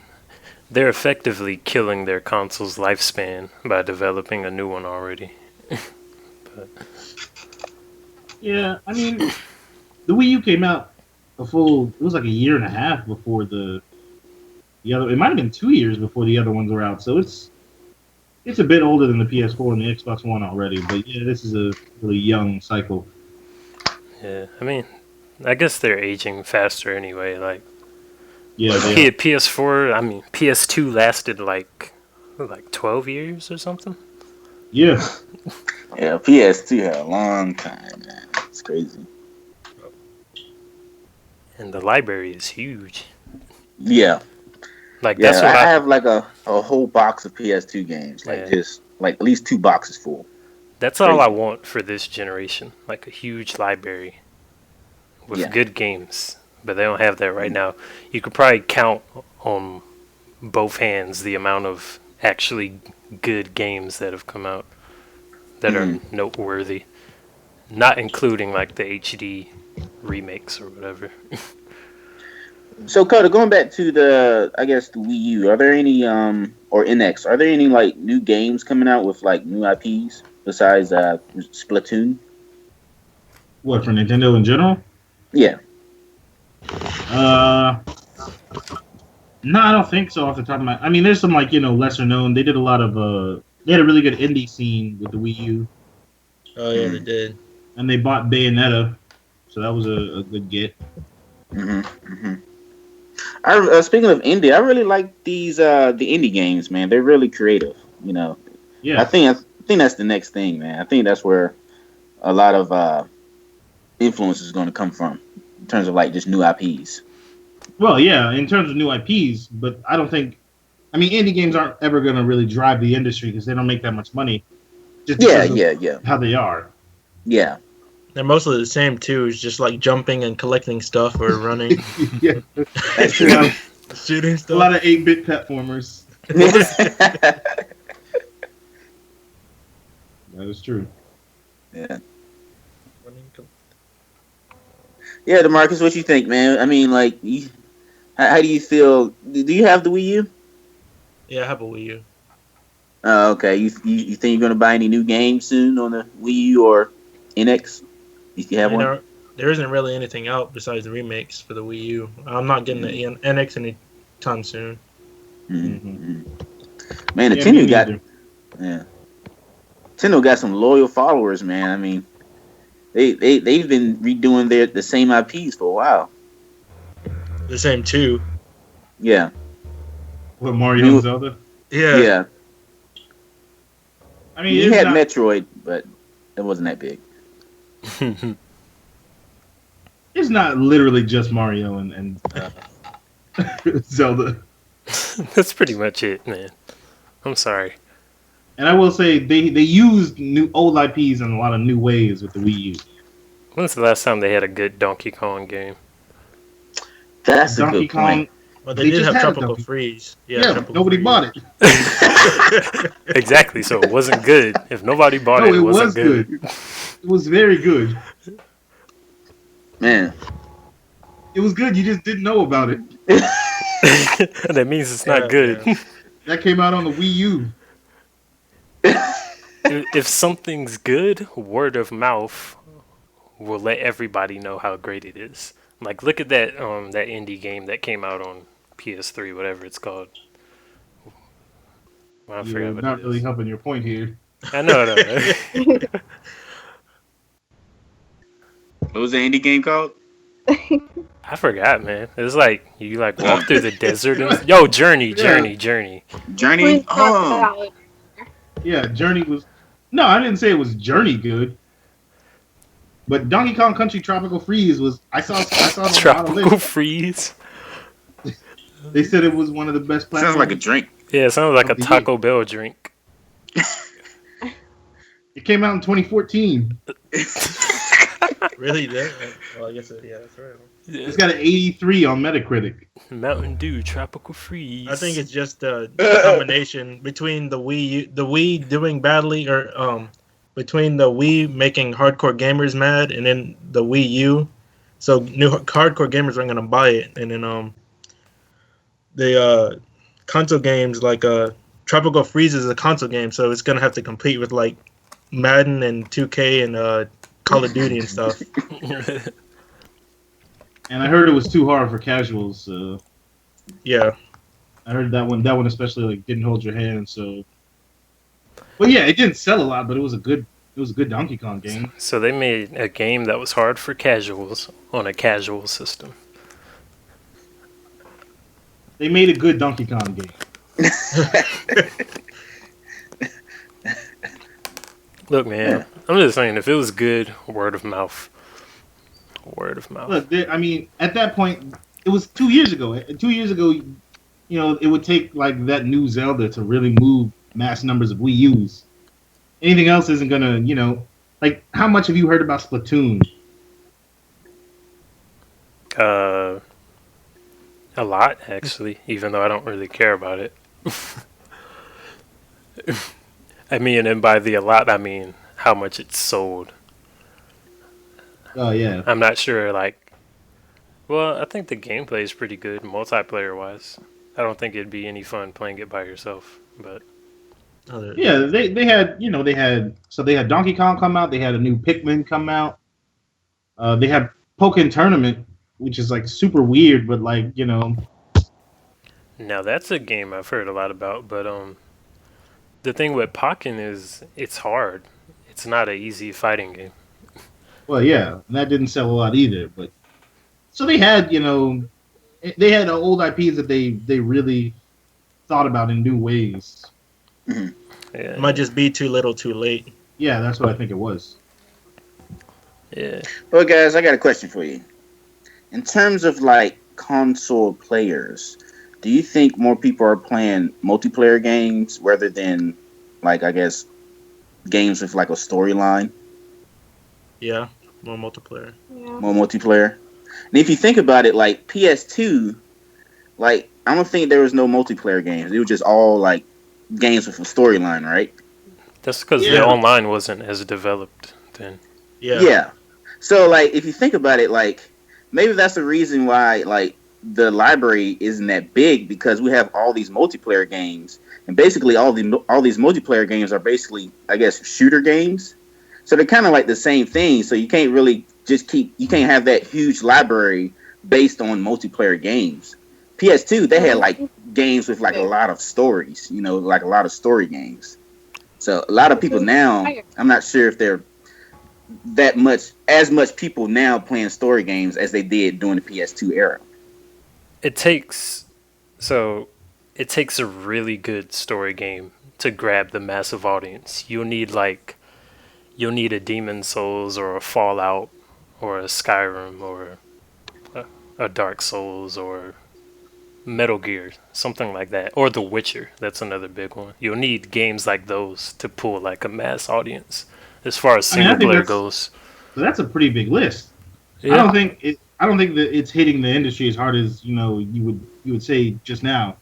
they're effectively killing their console's lifespan by developing a new one already. Yeah, I mean, the Wii U came out it was like a year and a half before the other. It might have been 2 years before the other ones were out. So it's a bit older than the PS4 and the Xbox One already. But yeah, this is a really young cycle. Yeah, I mean, I guess they're aging faster anyway. Like, Yeah, PS4. I mean, PS2 lasted like 12 years or something. yeah. Yeah, PS2 had a long time, man. It's crazy. And the library is huge. Yeah. Like Yeah, that's what I have like a whole box of PS2 games. Like just like at least 2 boxes full. That's all I want for this generation. Like a huge library with good games. But they don't have that right now. You could probably count on both hands the amount of actually good games that have come out that are noteworthy. Not including like the HD remakes or whatever. So, Coda, going back to the Wii U, are there any or NX? Are there any like new games coming out with like new IPs besides Splatoon? What, for Nintendo in general? Yeah. No, I don't think so. Off the top of my, I mean, there's some like lesser known. They did a lot of they had a really good indie scene with the Wii U. Oh yeah, they did. And they bought Bayonetta, so that was a good get. Speaking of indie, I really like these the indie games, man. They're really creative. Yeah. I think that's the next thing, man. I think that's where a lot of influence is going to come from in terms of like just new IPs. Well, yeah, in terms of new IPs, but I don't think. I mean, indie games aren't ever going to really drive the industry because they don't make that much money. Just because how they are. Yeah. They're mostly the same too. It's just like jumping and collecting stuff or running. Yeah. Shooting stuff. A lot of 8-bit platformers. That is true. Yeah. Yeah, DeMarcus, what you think, man? I mean, like, how do you feel? Do you have the Wii U? Yeah, I have a Wii U. Oh, okay. You think you're gonna buy any new games soon on the Wii U or NX? If you have one, there isn't really anything out besides the remakes for the Wii U. I'm not getting the NX anytime soon. Man, Nintendo Nintendo got some loyal followers, man. I mean, they've been redoing the same IPs for a while. The same two. Yeah. What, Mario and Zelda? Yeah. I mean, you had Metroid, but It wasn't that big. It's not literally just Mario and Zelda. That's pretty much it, man. I'm sorry. And I will say they used new old IPs in a lot of new ways with the Wii U. When's the last time they had a good Donkey Kong game? That's a Donkey good point. Kong. Well, they They did just have had a Tropical Donkey. Freeze. Yeah, Tropical nobody Freeze. bought it. Exactly, so it wasn't good. If nobody bought No, it, it it wasn't was good. good. It was very good. Man. It was good. You just didn't know about it. That means it's not good. Yeah. That came out on the Wii U. If something's good, word of mouth will let everybody know how great it is. Like, look at that indie game that came out on PS3, whatever it's called. Well, I You're forgot what not it really is. helping your point here. I know. What was the indie game called? I forgot, man. It's like you like walk through the desert and Journey. Journey? Point that Oh. out. Yeah, Journey was. No, I didn't say it was Journey good. But Donkey Kong Country Tropical Freeze was. I saw it on a lot of Tropical lists. Freeze. They said it was one of the best platforms. Sounds like a drink. Yeah, it sounds like a Of the Taco Bell drink. It came out in 2014. Really? Well, I guess yeah, that's right. It's got an 83 on Metacritic. Mountain Dew Tropical Freeze. I think it's just a combination between the Wii doing badly, or between the Wii making hardcore gamers mad, and then the Wii U. So new hardcore gamers aren't gonna buy it, and then the console games like Tropical Freeze is a console game, so it's gonna have to compete with like Madden and 2K and Call of Duty and stuff. And I heard it was too hard for casuals. Yeah. I heard that one especially like didn't hold your hand. So, but yeah, it didn't sell a lot, but it was a good Donkey Kong game. So they made a game that was hard for casuals on a casual system. They made a good Donkey Kong game. Look, man, I'm just saying, if it was good, word of mouth. Word of mouth. Look, I mean, at that point, it was 2 years ago. 2 years ago, it would take like that new Zelda to really move mass numbers of Wii U's. Anything else isn't gonna, like how much have you heard about Splatoon? A lot, actually, even though I don't really care about it. I mean, and by the a lot, I mean how much it's sold. Oh yeah. I'm not sure, well, I think the gameplay is pretty good, multiplayer-wise. I don't think it'd be any fun playing it by yourself, but... Yeah, they had they had Donkey Kong come out, they had a new Pikmin come out. They had Pokken Tournament, which is like super weird, but Now, that's a game I've heard a lot about, but the thing with Pokken is it's hard. It's not an easy fighting game. well, yeah, and that didn't sell a lot either. But so they had they had old IPs that they really thought about in new ways. Yeah. It might just be too little, too late. Yeah, that's what I think it was. Yeah. Well, guys, I got a question for you. In terms of like console players, do you think more people are playing multiplayer games rather than, like, I guess, games with like a storyline? Yeah, more multiplayer. Yeah. More multiplayer. And if you think about it, like PS2, like I don't think there was no multiplayer games. It was just all like games with a storyline, right? That's because the Yeah. online wasn't as developed then. Yeah. So like if you think about it, like maybe that's the reason why like the library isn't that big, because we have all these multiplayer games, and basically all these multiplayer games are basically, I guess, shooter games. So they're kind of like the same thing. So you can't really you can't have that huge library based on multiplayer games. PS2, they had like games with like a lot of stories, like a lot of story games. So a lot of people now, I'm not sure if they're as much people now playing story games as they did during the PS2 era. It takes a really good story game to grab the massive audience. You you'll need a Demon Souls or a Fallout or a Skyrim or a, a Dark Souls or Metal Gear, something like that, or The Witcher. That's another big one. You'll need games like those to pull like a mass audience as far as I mean, I single think player that's goes. that's a pretty big list. I Yeah, don't think it. I don't think that it's hitting the industry as hard as you would say just now.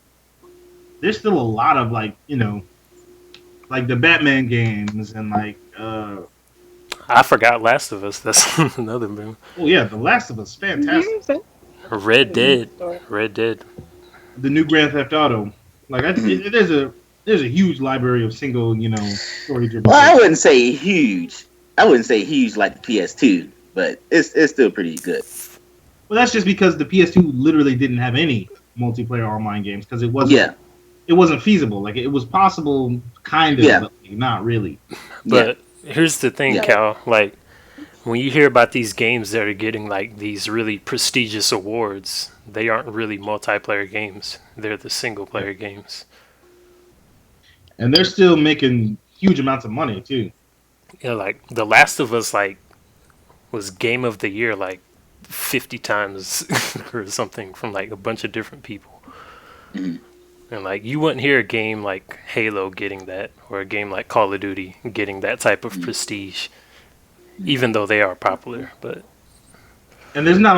There's still a lot of like the Batman games and I forgot Last of Us. That's another one. oh yeah, The Last of Us, fantastic. Red Dead. Red Dead. The new Grand Theft Auto, there's a huge library of single story driven. Well, I wouldn't say huge. I wouldn't say huge like the PS2, but it's still pretty good. Well, that's just because the PS2 literally didn't have any multiplayer online games because Yeah, it wasn't feasible. Like it was possible, kind of, Yeah. but not really. But here's the thing, Yeah. Cal. Like, when you hear about these games that are getting like these really prestigious awards, they aren't really multiplayer games. They're the single player games. And they're still making huge amounts of money too. Yeah, like The Last of Us, like was Game of the Year like 50 times or something from like a bunch of different people. Mhm. And like you wouldn't hear a game like Halo getting that or a game like Call of Duty getting that type of prestige, even though they are popular. But And there's not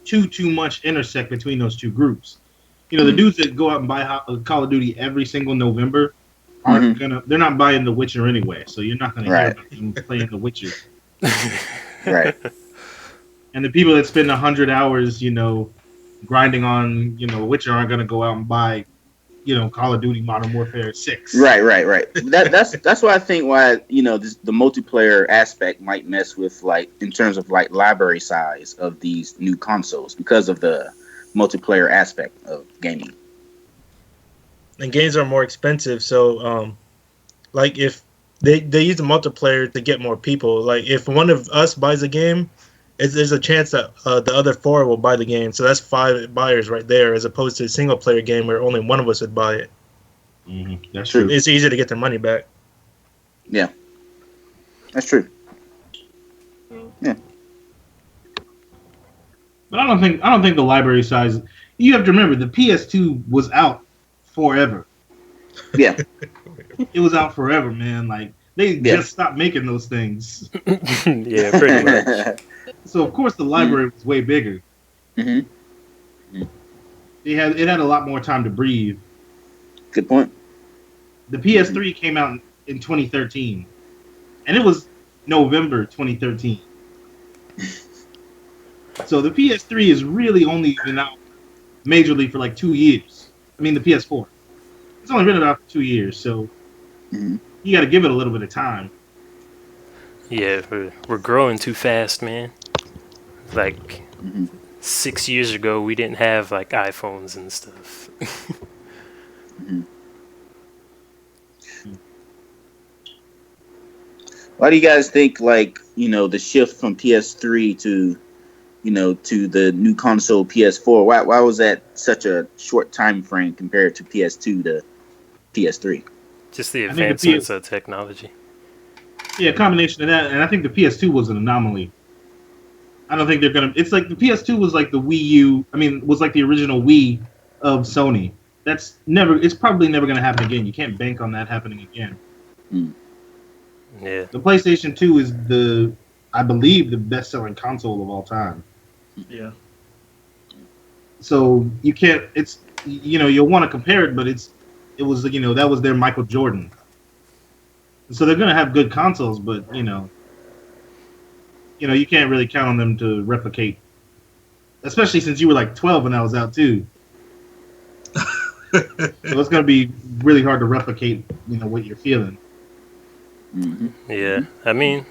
too much intersect between those two groups. The dudes that go out and buy Call of Duty every single November aren't they're not buying The Witcher anyway, so you're not gonna hear Right. about them playing The Witcher. Right. And the people that spend 100 hours, grinding on, Witcher aren't gonna go out and buy, Call of Duty Modern Warfare 6. Right. That's why I think the multiplayer aspect might mess with like in terms of like library size of these new consoles because of the multiplayer aspect of gaming. And games are more expensive, so like if they use the multiplayer to get more people. Like if one of us buys a game, there's a chance that the other four will buy the game. So that's 5 buyers right there, as opposed to a single player game where only one of us would buy it. That's true. It's easier to get their money back. Yeah, that's true. But I don't think the library size. You have to remember the PS2 was out forever. Yeah, It was out forever, man. Like they Yeah. just stopped making those things. yeah, pretty much. So of course the library was way bigger. hmm It had a lot more time to breathe. Good point. The PS3 came out in 2013, and it was November 2013. So the PS3 is really only been out majorly for like 2 years. I mean the PS4. It's only been out for 2 years, so Mhm. you got to give it a little bit of time. Yeah, we're growing too fast, man. Like Mhm. 6 years ago, we didn't have like iPhones and stuff. Why do you guys think the shift from PS3 to to the new console PS4? Why was that such a short time frame compared to PS2 to PS3? Just the I think the advancements of technology. Yeah, a combination of that, and I think the PS2 was an anomaly. I don't think they're gonna. It's like the PS2 was like the Wii U. I mean, was like the original Wii of Sony. That's never. It's probably never gonna happen again. You can't bank on that happening again. Yeah, The PlayStation 2 is I believe, the best-selling console of all time. Yeah. So you can't. It's you'll want to compare it, but it was that was their Michael Jordan. So they're gonna have good consoles, but you can't really count on them to replicate. Especially since you were like 12 when that was out too. So it's gonna be really hard to replicate, what you're feeling. hmm yeah. I mean,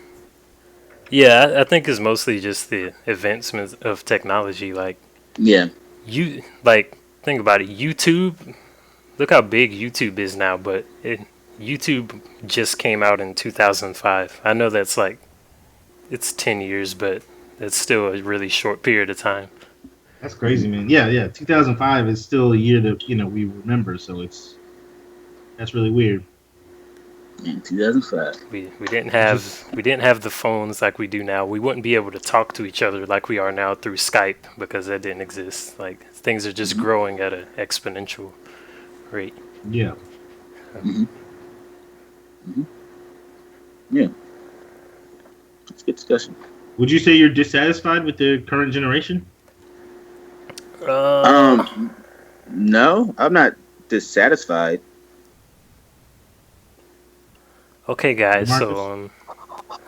yeah, I think it's mostly just the advancements of technology. Like Yeah. think about it. YouTube, look how big YouTube is now, but YouTube just came out in 2005. I know that's like it's 10 years, but it's still a really short period of time. That's crazy, man. Yeah. 2005 is still a year that we remember, so that's really weird. In 2005. We didn't have the phones like we do now. We wouldn't be able to talk to each other like we are now through Skype because that didn't exist. Like things are just growing at an exponential rate. Yeah. Mm-hmm. Mm-hmm. Yeah. It's a good discussion. Would you say you're dissatisfied with the current generation? No, I'm not dissatisfied. Okay, guys. Marcus? So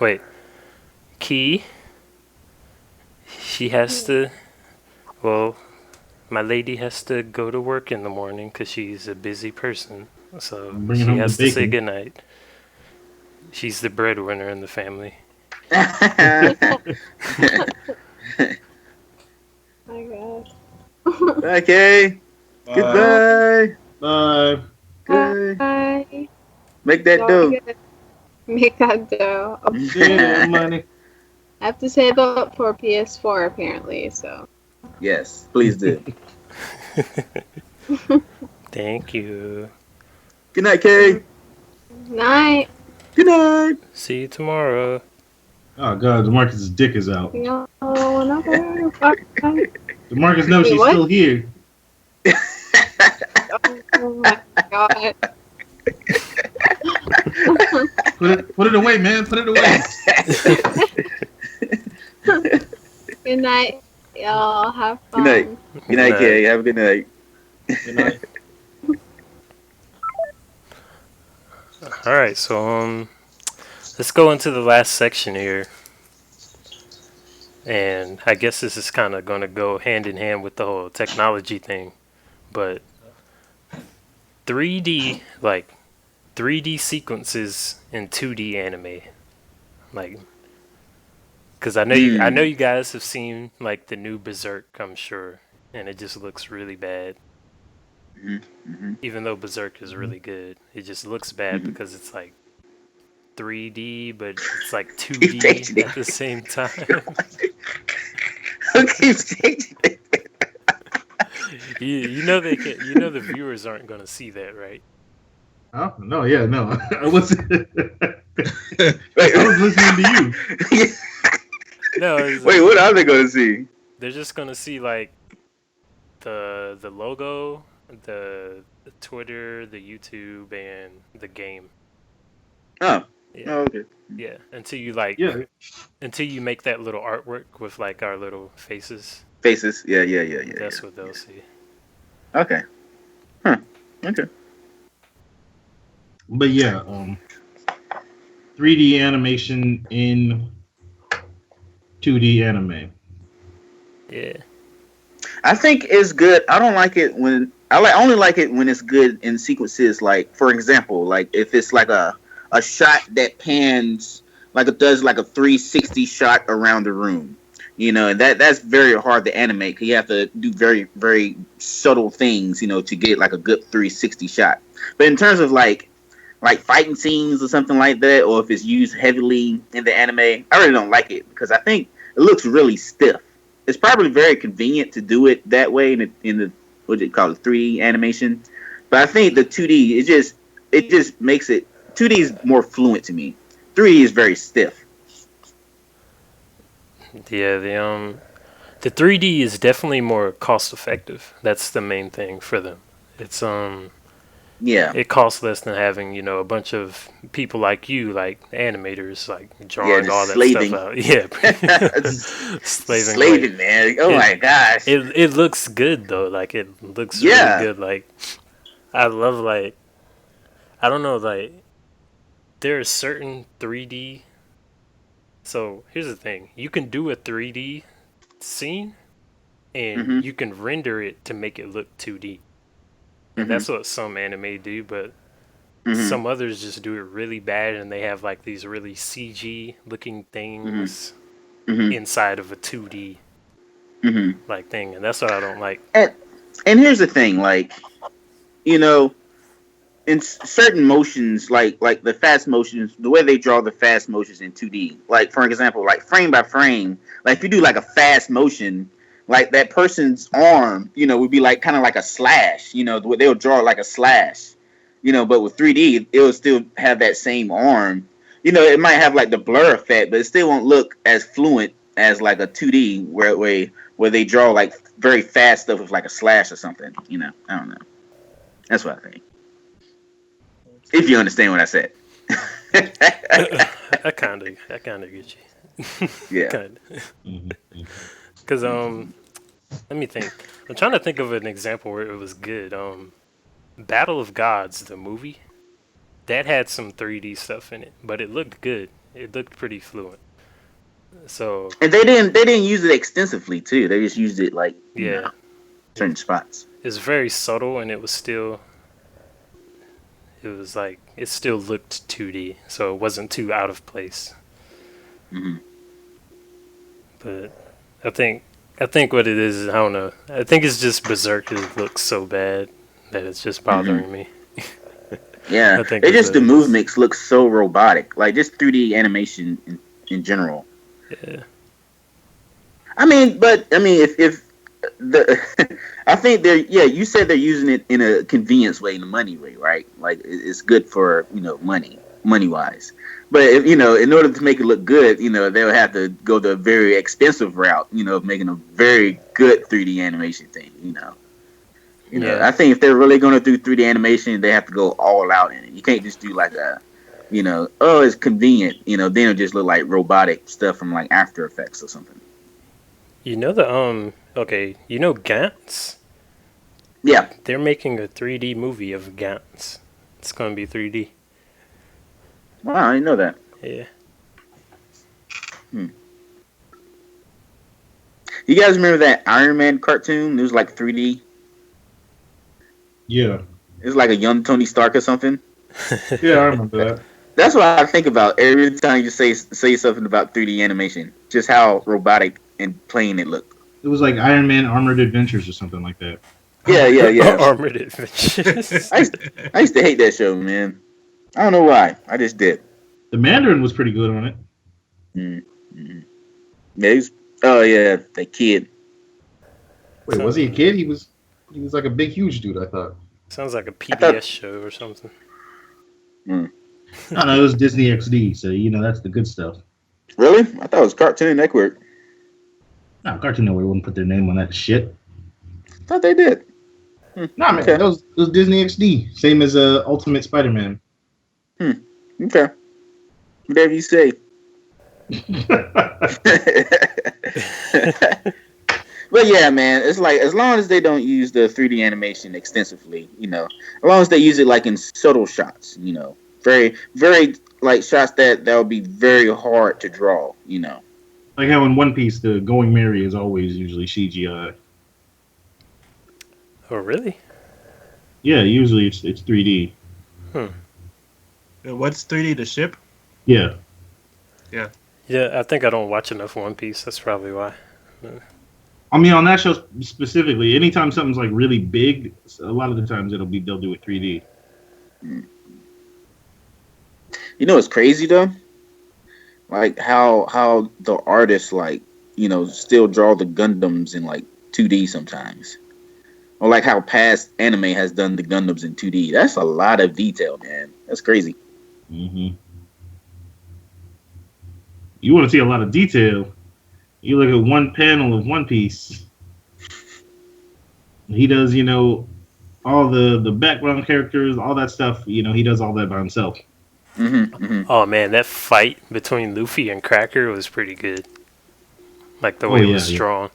wait, Key. She has to. Well, my lady has to go to work in the morning because she's a busy person. So Bringing she home has the to say bacon. goodnight. She's the breadwinner in the family. My God. Okay. Goodbye. Bye. Good. Bye. Make that Y'all dough. good. Make that dough. Yeah, money. I have to save up for PS4 apparently, so. Yes, please do. Thank you. Good night, Kay. Night. Good night. See you tomorrow. Oh god, DeMarcus' dick is out. No, no, bye. DeMarcus knows Wait, she's what? still here. Oh my God. Put it away, man. Put it away. Good night, y'all. Have fun. Good night. Good night, Kay. Have a good night. Good night. All right, so let's go into the last section here, and I guess this is kind of going to go hand in hand with the whole technology thing, but 3D 3D sequences in 2D anime, like, because I know you guys have seen like the new Berserk, I'm sure, and it just looks really bad. Mm-hmm. Even though Berserk is really good, it just looks bad because it's like 3D, but it's like 2D at the same time. Who keeps changing it? you know they can, you know the viewers aren't gonna see that, right? Oh no, yeah, no. I was Wait, I was listening to you. No, it's Wait, what are they going to see? they're just gonna see like the logo, the Twitter, the YouTube, and the game. Oh. Yeah, Oh, okay. yeah. Until Yeah. you make that little artwork with like our little faces. Faces. Yeah. That's what they'll see. Okay. Huh. Okay. But yeah, 3D animation in 2D anime. Yeah. I think it's good. I don't like it when I only like it when it's good in sequences. Like, for example, like if it's like a shot that pans, like it does like a 360 shot around the room. You know, and that's very hard to animate because you have to do very, very subtle things, you know, to get like a good 360 shot. But in terms of like fighting scenes or something like that, or if it's used heavily in the anime, I really don't like it because I think it looks really stiff. It's probably very convenient to do it that way in the what do you call it, 3D animation. But I think the 2D it just makes it 2D is more fluent to me. 3D is very stiff. Yeah, the 3D is definitely more cost effective. That's the main thing for them. It's Yeah. it costs less than having, a bunch of people like you, like animators, like Yeah, drawing just all that slaving. stuff out. Yeah, slaving away. Slaving, man. Oh my gosh. It looks good though. Like it looks Yeah. really good. Like I love I don't know, there are certain 3D. So here's the thing: you can do a 3D scene, and Mhm. you can render it to make it look 2D. And Mhm. that's what some anime do, but Mhm. some others just do it really bad, and they have like these really CG looking things Mhm. inside of a 2D Mhm. like thing, and that's what I don't like. And here's the thing, like, you know, in certain motions, like the fast motions, the way they draw the fast motions in 2D, like for example, like frame by frame, like if you do like a fast motion, like that person's arm, would be like kind of like a slash, they'll draw like a slash, But with 3D, it will still have that same arm. It might have like the blur effect, but it still won't look as fluent as like a 2D where they draw like very fast stuff with like a slash or something. I don't know. That's what I think. If you understand what I said. I kind of get you. Yeah. Kind because let me think. I'm trying to think of an example where it was good. Battle of Gods, the movie, that had some 3D stuff in it, but it looked good. It looked pretty fluent. So and they didn't use it extensively too. They just used it like certain spots. It's very subtle, and it was like it still looked 2D, so it wasn't too out of place. Mm-hmm. But I think what it is I don't know. I think it's just Berserker looks so bad that it's just bothering me. Yeah, it just the movements look so robotic, like just 3D animation in general. Yeah. I mean, if the I think you said they're using it in a convenience way, in a money way, right? Like it's good for money wise. But if, in order to make it look good, they'll have to go the very expensive route, of making a very good 3D animation thing, I think if they're really going to do 3D animation, they have to go all out in it. You can't just do like it's convenient, then it'll just look like robotic stuff from like After Effects or something. Gantz? Yeah. They're making a 3D movie of Gantz. It's going to be 3D. Wow, I didn't know that. Yeah. You guys remember that Iron Man cartoon? It was like 3D. Yeah. It was like a young Tony Stark or something. Yeah, I remember that. That's what I think about every time you say something about 3D animation. Just how robotic and plain it looked. It was like Iron Man Armored Adventures or something like that. Yeah. Armored Adventures. I used to hate that show, man. I don't know why. I just did. The Mandarin was pretty good on it. Mm-hmm. Yeah, that kid. Wait, was he a kid? He was like a big, huge dude, I thought. Sounds like a PBS show or something. I don't know, it was Disney XD, so that's the good stuff. Really? I thought it was Cartoon Network. No, Cartoon Network wouldn't put their name on that shit. I thought they did. Nah, man, that was Disney XD. Same as Ultimate Spider-Man. Okay. Whatever you say. But yeah, man, it's like as long as they don't use the 3D animation extensively, as long as they use it like in subtle shots, very, very like shots that would be very hard to draw, Like how in One Piece, the Going Merry is always usually CGI. Oh, really? Yeah, usually it's 3D. What's 3D? The ship? Yeah. Yeah. Yeah, I think I don't watch enough One Piece. That's probably why. I mean, on that show specifically, anytime something's like really big, a lot of the times they'll do it 3D. It's crazy though, like how the artists still draw the Gundams in like 2D sometimes, or like how past anime has done the Gundams in 2D. That's a lot of detail, man. That's crazy. Mm-hmm. You want to see a lot of detail? You look at one panel of One Piece. He does, all the background characters, all that stuff. He does all that by himself. Oh man, that fight between Luffy and Cracker was pretty good. Like the way it was drawn.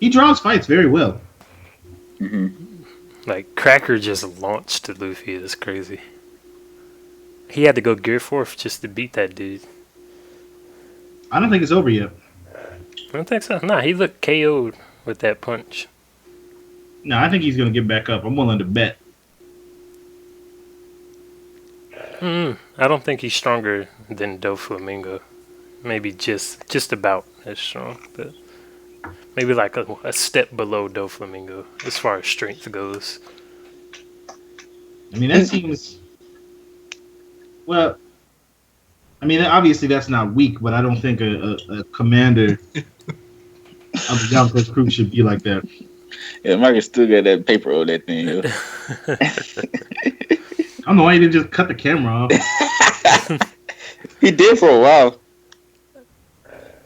He draws fights very well. Like Cracker just launched to Luffy. It's crazy. He had to go Gear 4 just to beat that dude. I don't think it's over yet. I don't think so. Nah, he looked KO'd with that punch. No, I think he's going to get back up. I'm willing to bet. I don't think he's stronger than Doflamingo. Maybe just about as strong, but maybe like a step below Doflamingo as far as strength goes. I mean, that seems... Well, I mean, obviously that's not weak, but I don't think a commander of the Yonko's crew should be like that. Yeah, Marcus still got that paper on that thing. Yo. I don't know why he didn't just cut the camera off. He did for a while.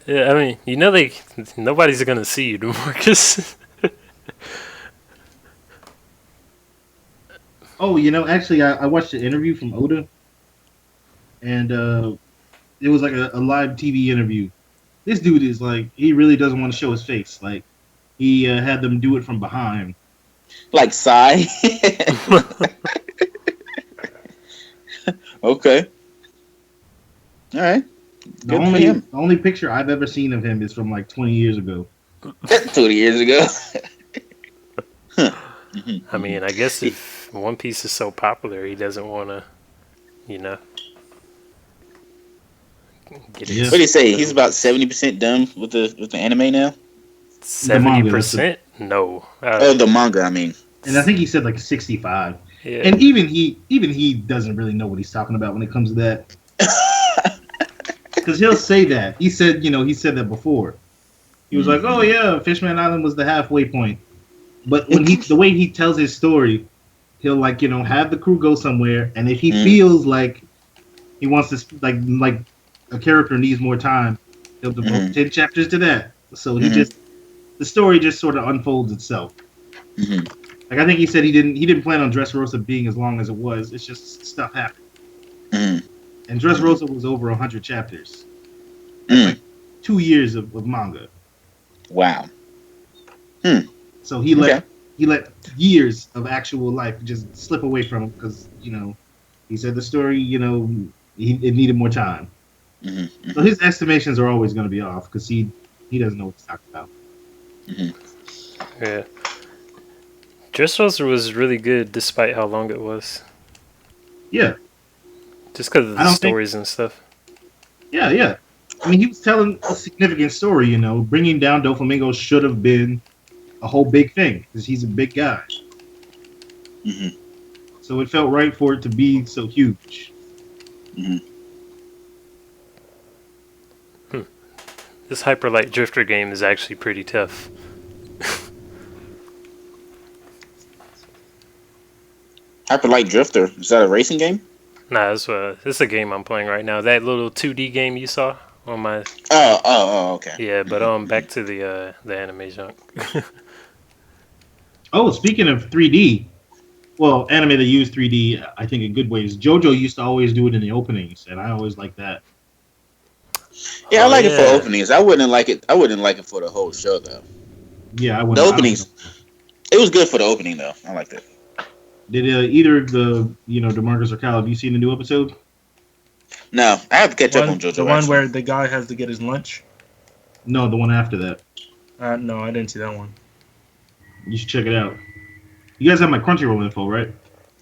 Yeah, I mean, nobody's gonna see you, Marcus. Oh, actually, I watched an interview from Oda, and it was like a live TV interview. This dude is like, he really doesn't want to show his face. Like, he had them do it from behind. Like Psy. Okay. All right. The only picture I've ever seen of him is from like 20 years ago. 20 years ago. I mean, I guess if One Piece is so popular, he doesn't want to, get Yeah. What do you say? He's about 70% done with the anime now. 70%? No. Oh, the manga. I mean, And I think he said like 65. Yeah. And even he doesn't really know what he's talking about when it comes to that. Because he'll say that. He said that before. He was like, "Oh yeah, Fishman Island was the halfway point." But when the way he tells his story, he'll have the crew go somewhere, and if he feels like he wants to like a character needs more time, he'll devote 10 chapters to that. So the story just sort of unfolds itself. Like I think he said he didn't plan on Dressrosa being as long as it was. It's just stuff happened. And Dressrosa was over 100 chapters. That's like 2 years of manga. Wow. So he let years of actual life just slip away from him because he said the story it needed more time. So his estimations are always going to be off because he doesn't know what he's talking about. Yeah. Dressrosa was really good despite how long it was. Yeah. Just because of the stories and stuff. Yeah. I mean, he was telling a significant story, Bringing down Doflamingo should have been a whole big thing because he's a big guy. So it felt right for it to be so huge. This Hyper Light Drifter game is actually pretty tough. Hyper Light Drifter. Is that a racing game? Nah, it's a game I'm playing right now. That little 2D game you saw on my... Oh, okay. Yeah, but back to the anime junk. Oh, speaking of 3D, well, anime that use 3D, I think in good ways. JoJo used to always do it in the openings, and I always like that. Yeah, I like it for openings. I wouldn't like it for the whole show though. Yeah, I would. The openings. It was good for the opening though. I liked it. Did either of the DeMarcus or Cal, have you seen the new episode? No, I have to catch up on JoJo. The one where the guy has to get his lunch? No, the one after that. No, I didn't see that one. You should check it out. You guys have my Crunchyroll info, right?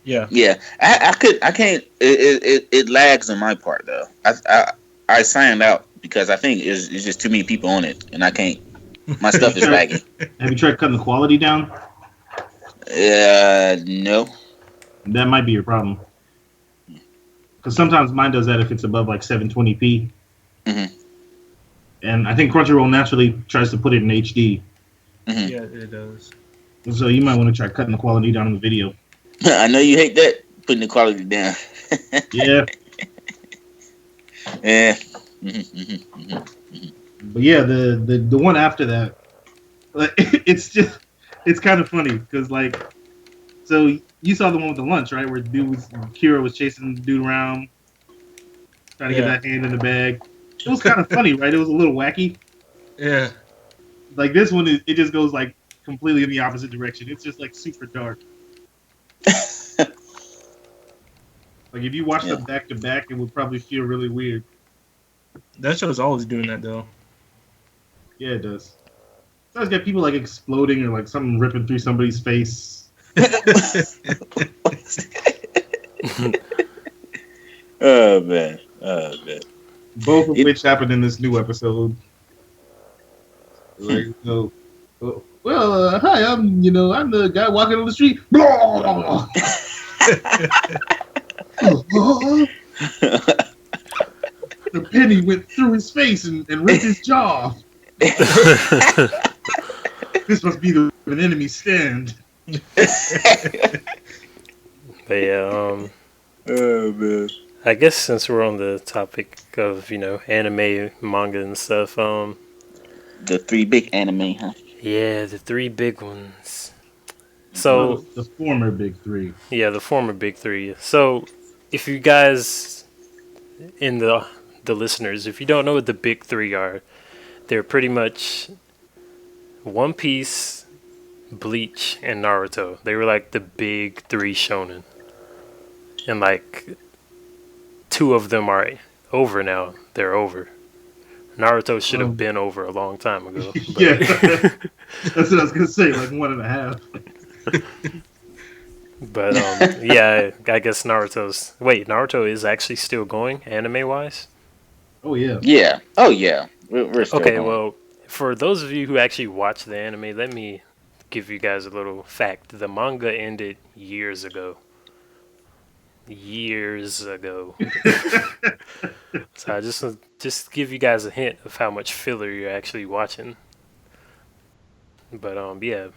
Yeah. Yeah, I can't. It lags on my part though. I signed out because I think it's just too many people on it, and I can't. My stuff is lagging. Have you tried cutting the quality down? No. That might be your problem. Because sometimes mine does that if it's above like 720p. And I think Crunchyroll naturally tries to put it in HD. Yeah, it does. So you might want to try cutting the quality down on the video. I know you hate that, putting the quality down. Yeah. Yeah. But yeah, the one after that, it's kind of funny because so you saw the one with the lunch, right? Where Kira was chasing the dude around, trying to get that hand in the bag. It was kind of funny, right? It was a little wacky. Yeah. Like this one, it just goes like completely in the opposite direction. It's just like super dark. Like if you watch them back to back, it would probably feel really weird. That show's always doing that though. Yeah, it does. Sometimes get people like exploding or like something ripping through somebody's face. Oh man. Both of which happened in this new episode. Like, hi, I'm the guy walking on the street. The penny went through his face and ripped his jaw. This must be the an enemy stand. But yeah, Oh man. I guess since we're on the topic of anime, manga, and stuff, The three big anime, huh? yeah, the three big ones. Well, So the former big three. yeah, the former big three. So if you guys in the listeners, if you don't know what the big three are, they're pretty much One Piece, Bleach, and Naruto. They were like the big three shonen, and like two of them are over now. They're over. Naruto should have been over a long time ago. Yeah, But that's what I was gonna say. Like 1.5. but yeah, I guess Naruto is actually still going anime wise. Oh yeah. Yeah. Oh yeah. We're still Okay, going. well, for those of you who actually watch the anime, let me give you guys a little fact. The manga ended years ago. Years ago. So I just give you guys a hint of how much filler you're actually watching. But yeah,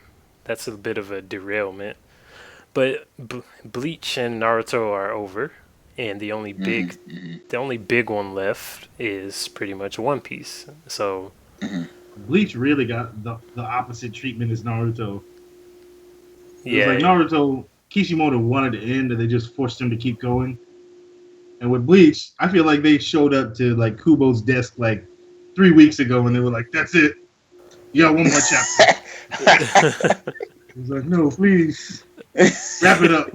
that's a bit of a derailment. But Bleach and Naruto are over, and the only big one left is pretty much One Piece. So Bleach really got the opposite treatment as Naruto. It was like yeah, Naruto, Kishimoto wanted to end, and they just forced him to keep going. And with Bleach, I feel like they showed up to like Kubo's desk like 3 weeks ago, and they were like, "That's it. You got one more chapter." He was like, "No, please, wrap it up."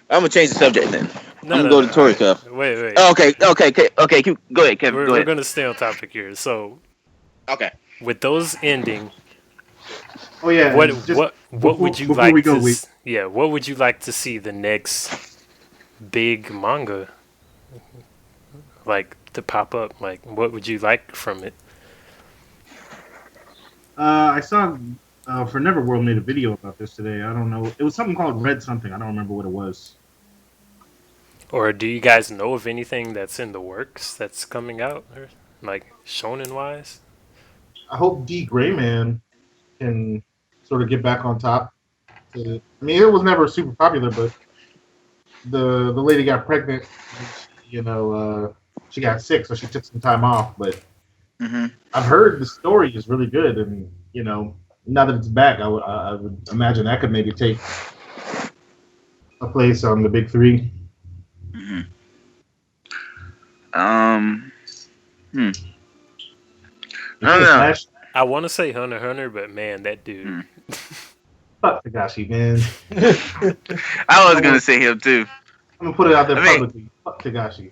I'm gonna change the subject then. no, I'm gonna no, go no. to Tori Cuff. Wait. Oh, okay. Go ahead, Kevin. Go We're ahead. gonna stay on topic here. So Okay. with those ending, Oh yeah, what and just what would you before we like go, to wait. yeah, what would you like to see the next big manga like to pop up? Like what would you like from it? I saw for Neverworld made a video about this today. I don't know. It was something called Red something. I don't remember what it was. Or do you guys know of anything that's in the works that's coming out or like shonen wise? I hope D Grayman can sort of get back on top. I mean, it was never super popular, but the lady got pregnant. And she got sick, so she took some time off. But Mm-hmm. I've heard the story is really good, and now that it's back, I would imagine that could maybe take a place on the big three. Mm-hmm. Um. Hmm. You I think don't it's know. Smash? I want to say Hunter x Hunter, but man, that dude. Hmm. Fuck Tagashi, man. I was gonna say him too. I'm gonna put it out there I mean, publicly. Fuck Tagashi.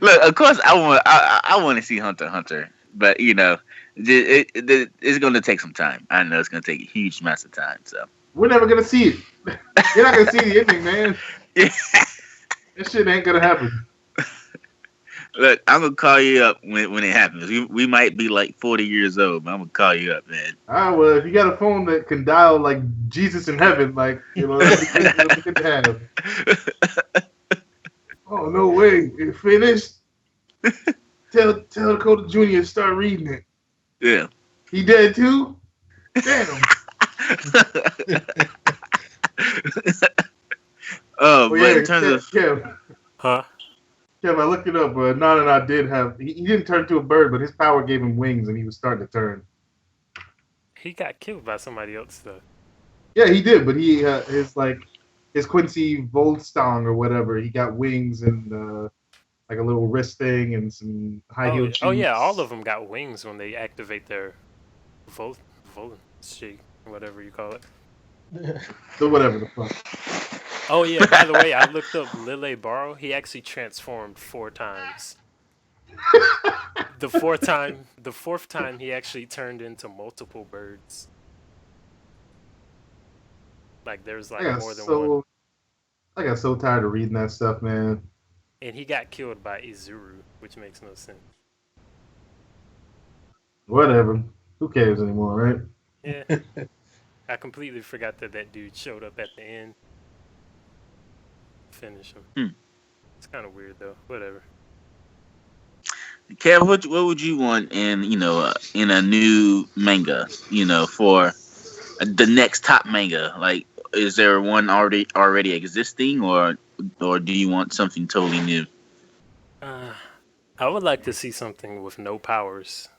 look, of course, I want to see Hunter x Hunter, but it's going to take some time. I know it's going to take a huge amount of time. So We're never gonna see it. You're not gonna see the ending, man. yeah. This shit ain't gonna happen. Look, I'm gonna call you up when it happens. We might be like 40 years old, but I'm gonna call you up, man. Well, if you got a phone that can dial like Jesus in heaven, like that'd be good to have. Oh no way! It finished. Tell Dakota Jr. to start reading it. Yeah. He dead too? Damn. Oh, but yeah, in terms of Kev, Huh? I looked it up. Nana did have. He didn't turn to a bird, but his power gave him wings, and he was starting to turn. He got killed by somebody else though. Yeah, he did, but he his Quincy Volstong or whatever. He got wings and like a little wrist thing and some high heel shoes. Oh yeah, all of them got wings when they activate their Vol shake, whatever you call it. So whatever the fuck. Oh yeah, by the way, I looked up Lille Barrow. He actually transformed 4 times. The fourth time he actually turned into multiple birds. Like there's like more than one. I got so tired of reading that stuff, man. And he got killed by Izuru, which makes no sense. Whatever. Who cares anymore, right? Yeah. I completely forgot that dude showed up at the end. Finish him. It's kind of weird though. Whatever. Kev, what would you want in a new manga? For the next top manga. Like, is there one already existing, or do you want something totally new? Uh, I would like to see something with no powers.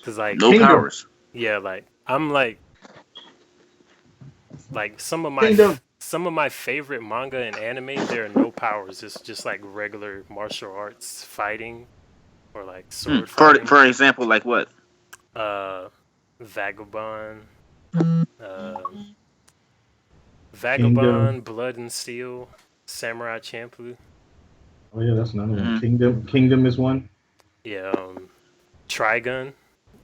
Cause like, No Kingdom. powers. yeah, like I'm like Kingdom. some of my favorite manga and anime. There are no powers. It's just like regular martial arts fighting or like sword fighting. For example, like what? Uh, Vagabond, uh, Kingdom. Vagabond, Blood and Steel, Samurai Champloo. Oh yeah, that's another one. Mhm. Kingdom. Kingdom is one. Yeah, Trigun,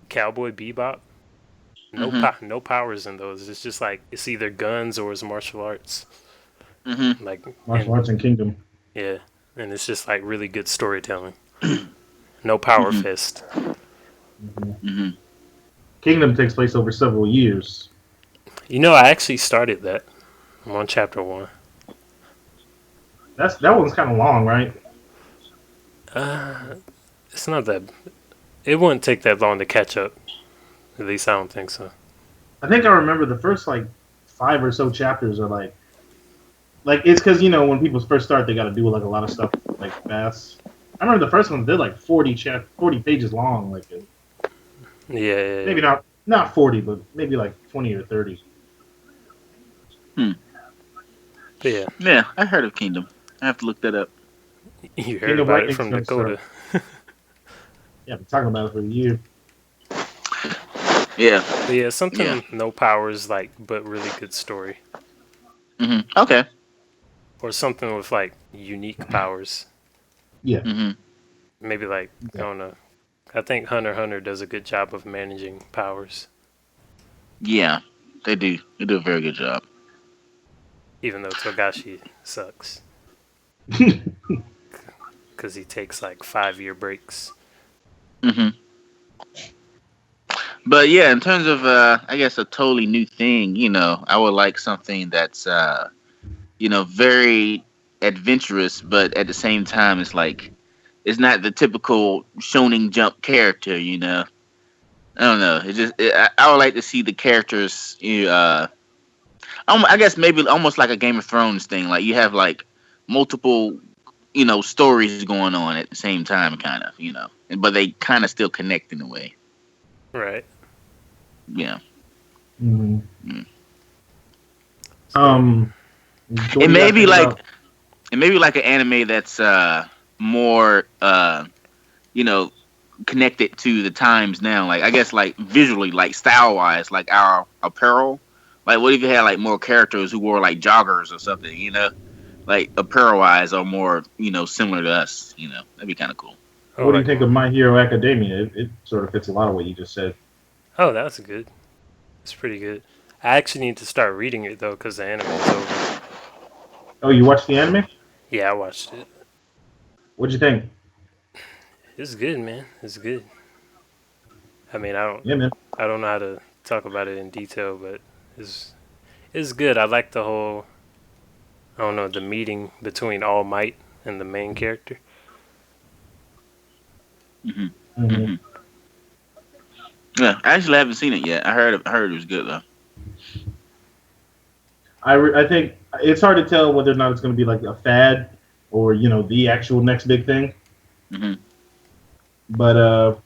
Cowboy Bebop. Mhm. No powers in those. It's just like it's either guns or it's martial arts. Mhm. Like Martial and arts and Kingdom. yeah, and it's just like really good storytelling. No power Mhm. fist. Mhm. Mhm. Kingdom takes place over several years. You know, I actually started that. I'm on chapter 1. That one's kind of long, right? Uh, it's not that. It wouldn't take that long to catch up. At least I don't think so. I think I remember the first like 5 or so chapters are like it's because when people first start they got to do like a lot of stuff like fast. I remember the first one did like 40 pages long, like Yeah. maybe not 40, but maybe like 20 or 30. Hmm. But yeah, Yeah, I heard of Kingdom. I have to look that up. you heard Kingdom about it Lightning's from gonna Dakota. start. Yeah, I've been talking about it for a year. Yeah. But yeah, Yeah. something no powers like, but really good story, Okay. or something with like unique powers. Yeah, Mhm. Maybe like I yeah. don't know. I think Hunter x Hunter does a good job of managing powers, Yeah, they do. They do a very good job. even though Togashi sucks because he takes like 5 year breaks. Mhm. But yeah, in terms of I guess a totally new thing, I would like something that's very adventurous, but at the same time, it's like it's not the typical Shonen Jump character. I don't know. I would like to see the characters. I guess maybe almost like a Game of Thrones thing. Like you have like multiple, stories going on at the same time, kind of. But they kind of still connect in a way. Right. Yeah. Mhm. Mm. So What It do you may guys be think like about? it may be like an anime that's more you know connected to the times now. Like I guess like visually, like style wise, like our apparel. Like what if you had like more characters who wore like joggers or something? Like apparel wise are more similar to us. That'd be kind of cool. oh What do you like think of My Hero Academia? It sort of fits a lot of what you just said. oh that's good. It's pretty good. I actually need to start reading it though because the anime is over. Oh, you watched the anime? Yeah, I watched it. What'd you think? It's good, man. It's good. I mean, Yeah, man. I don't know how to talk about it in detail, but it's it's good. I like the whole I don't know the meeting between All Might and the main character. Hmm. Hmm. Hmm. Yeah, I actually haven't seen it yet. I heard it was good though. I think it's hard to tell whether or not it's going to be like a fad or the actual next big thing. Hmm. But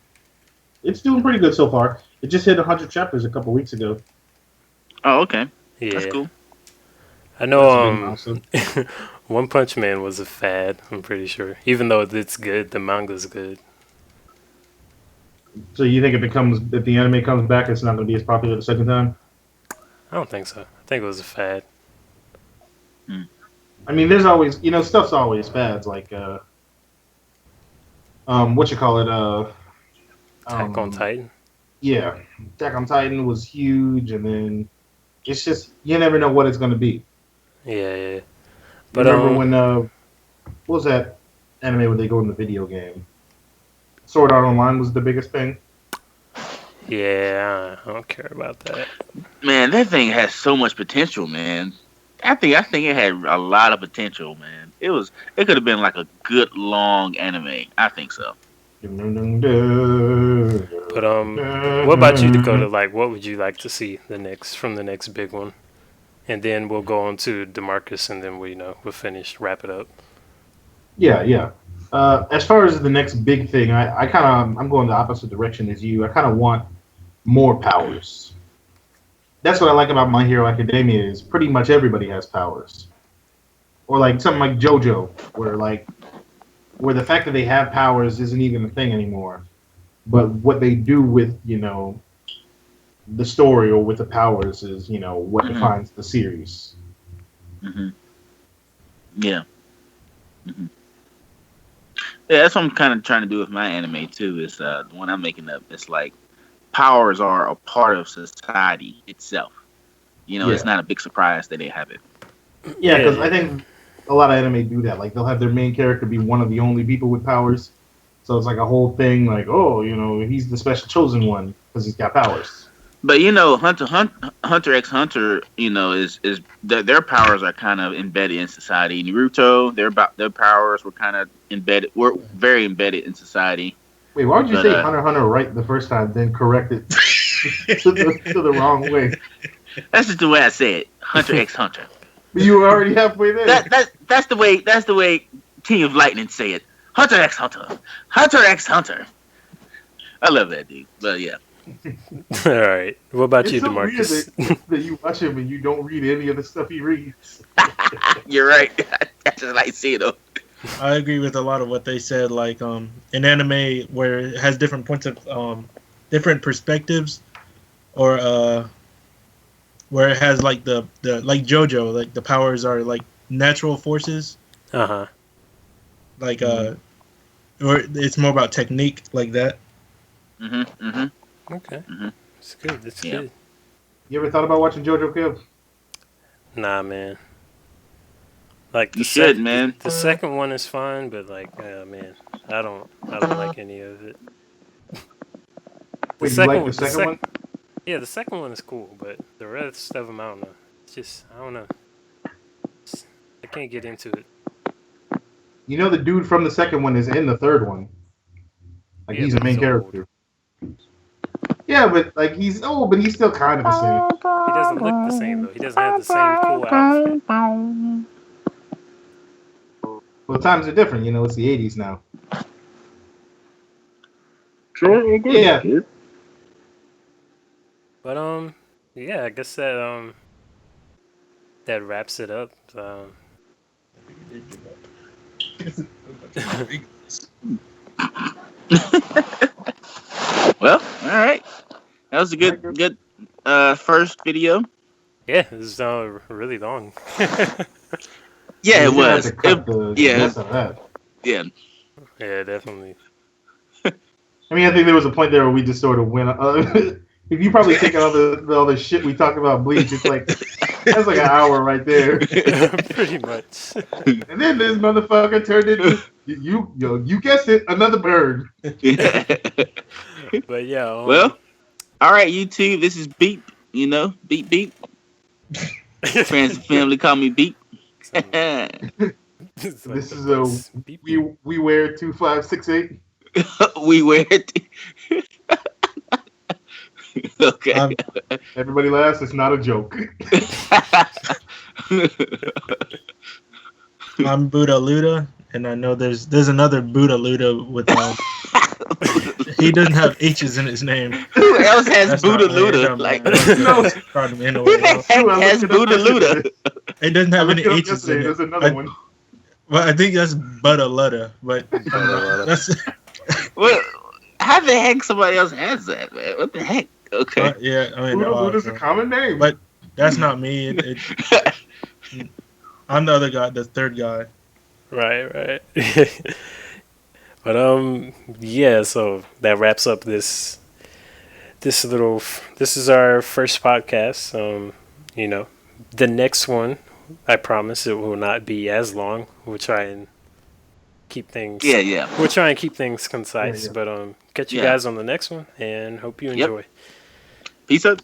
it's doing pretty good so far. It just hit 100 chapters a couple weeks ago. Oh, okay, that's Yeah, cool. I So know. that's a big milestone. One Punch Man was a fad. I'm pretty sure. Even though it's good, the manga's good. So you think if the anime comes back, it's not going to be as popular the second time? I don't think so. I think it was a fad. Mm. I mean, there's always stuff's always fads like what you call it Attack on um Titan. yeah, Attack on Titan was huge, and then it's just you never know what it's going to be. Yeah. You But remember when what was that anime where they go in the video game? Sword Art Online was the biggest thing. yeah, I don't care about that. Man, that thing has so much potential, man. I think it had a lot of potential, man. It could have been like a good long anime. I think so. But what about you, Dakota? Like, what would you like to see from the next big one? And then we'll go on to DeMarcus, and then we'll finish, wrap it up. Yeah. As far as the next big thing, I kind of I'm going the opposite direction as you. I kind of want more powers. That's what I like about My Hero Academia is pretty much everybody has powers, or like something like JoJo, where the fact that they have powers isn't even a thing anymore, but what they do with the story or with the powers is what defines the series. Mm-hmm. Yeah. Mm-hmm. Yeah, that's what I'm kind of trying to do with my anime too. Is the one I'm making up? It's like powers are a part of society itself. It's not a big surprise that they have it. Yeah, because I think a lot of anime do that. Like they'll have their main character be one of the only people with powers, so it's like a whole thing. Like, oh, he's the special chosen one because he's got powers. But Hunter x Hunter, is their powers are kind of embedded in society. Naruto, their powers were kind of were very embedded in society. Wait, why would you say Hunter x Hunter right the first time, then correct it to the wrong way? That's just the way I say it. Hunter x Hunter. You were already halfway there. That's the way King of Lightning say it. Hunter x Hunter. Hunter x Hunter. I love that dude. But yeah. All right. What about you, so DeMarcus? Weird that you watch him and you don't read any of the stuff he reads. You're right. That's just like see though. I agree with a lot of what they said. Like in anime where it has different points of different perspectives, or where it has like the like JoJo, like the powers are like natural forces. Like or it's more about technique like that. Okay. That's good. That's good. You ever thought about watching JoJo, Kev? Nah, man. Like you should, man. The second one is fine, but like, man, I don't like any of it. Wait, you like the second one? Yeah, the second one is cool, but the rest of them, I don't know. It's just, I don't know. I can't get into it. The dude from the second one is in the third one. Like he's a main character. Yeah, but like he's old, but he's still kind of the same. He doesn't look the same though. He doesn't have the same cool outfit. Well, times are different. It's the '80s now. Sure. Yeah. But yeah, I guess that that wraps it up. Well, all right. That was a good first video. Yeah, it was really long. Yeah, it was. Yeah, definitely. I mean, I think there was a point there where we just sort of went. If you probably take out all the shit we talked about Bleach, it's like that's like an hour right there. Pretty much. And then this motherfucker turned into you guessed it, another bird. But yeah. Well, all right, YouTube. This is Beep. Beep Beep. Friends and family call me Beep. This is a we wear 2568. We wear it. Okay. Everybody laughs. It's not a joke. I'm Buddha Luda, and I know there's another Buddha Luda with he doesn't have H's in his name. Who else has Buddha Luda? Like no, who has Buddha Luda? It doesn't have any H's in it. There's another one. Well, I think that's Buddha Luda, but that's. Well, how the heck somebody else has that, man? What the heck? Okay. Yeah, I mean, Buddha Luda's a common name, but that's not me. I'm the other guy, the third guy. Right. But yeah. So that wraps up this is our first podcast. The next one, I promise it will not be as long. We'll try and keep things. Yeah. We'll try and keep things concise. Yeah. But catch you guys on the next one, and hope you enjoy. Peace out.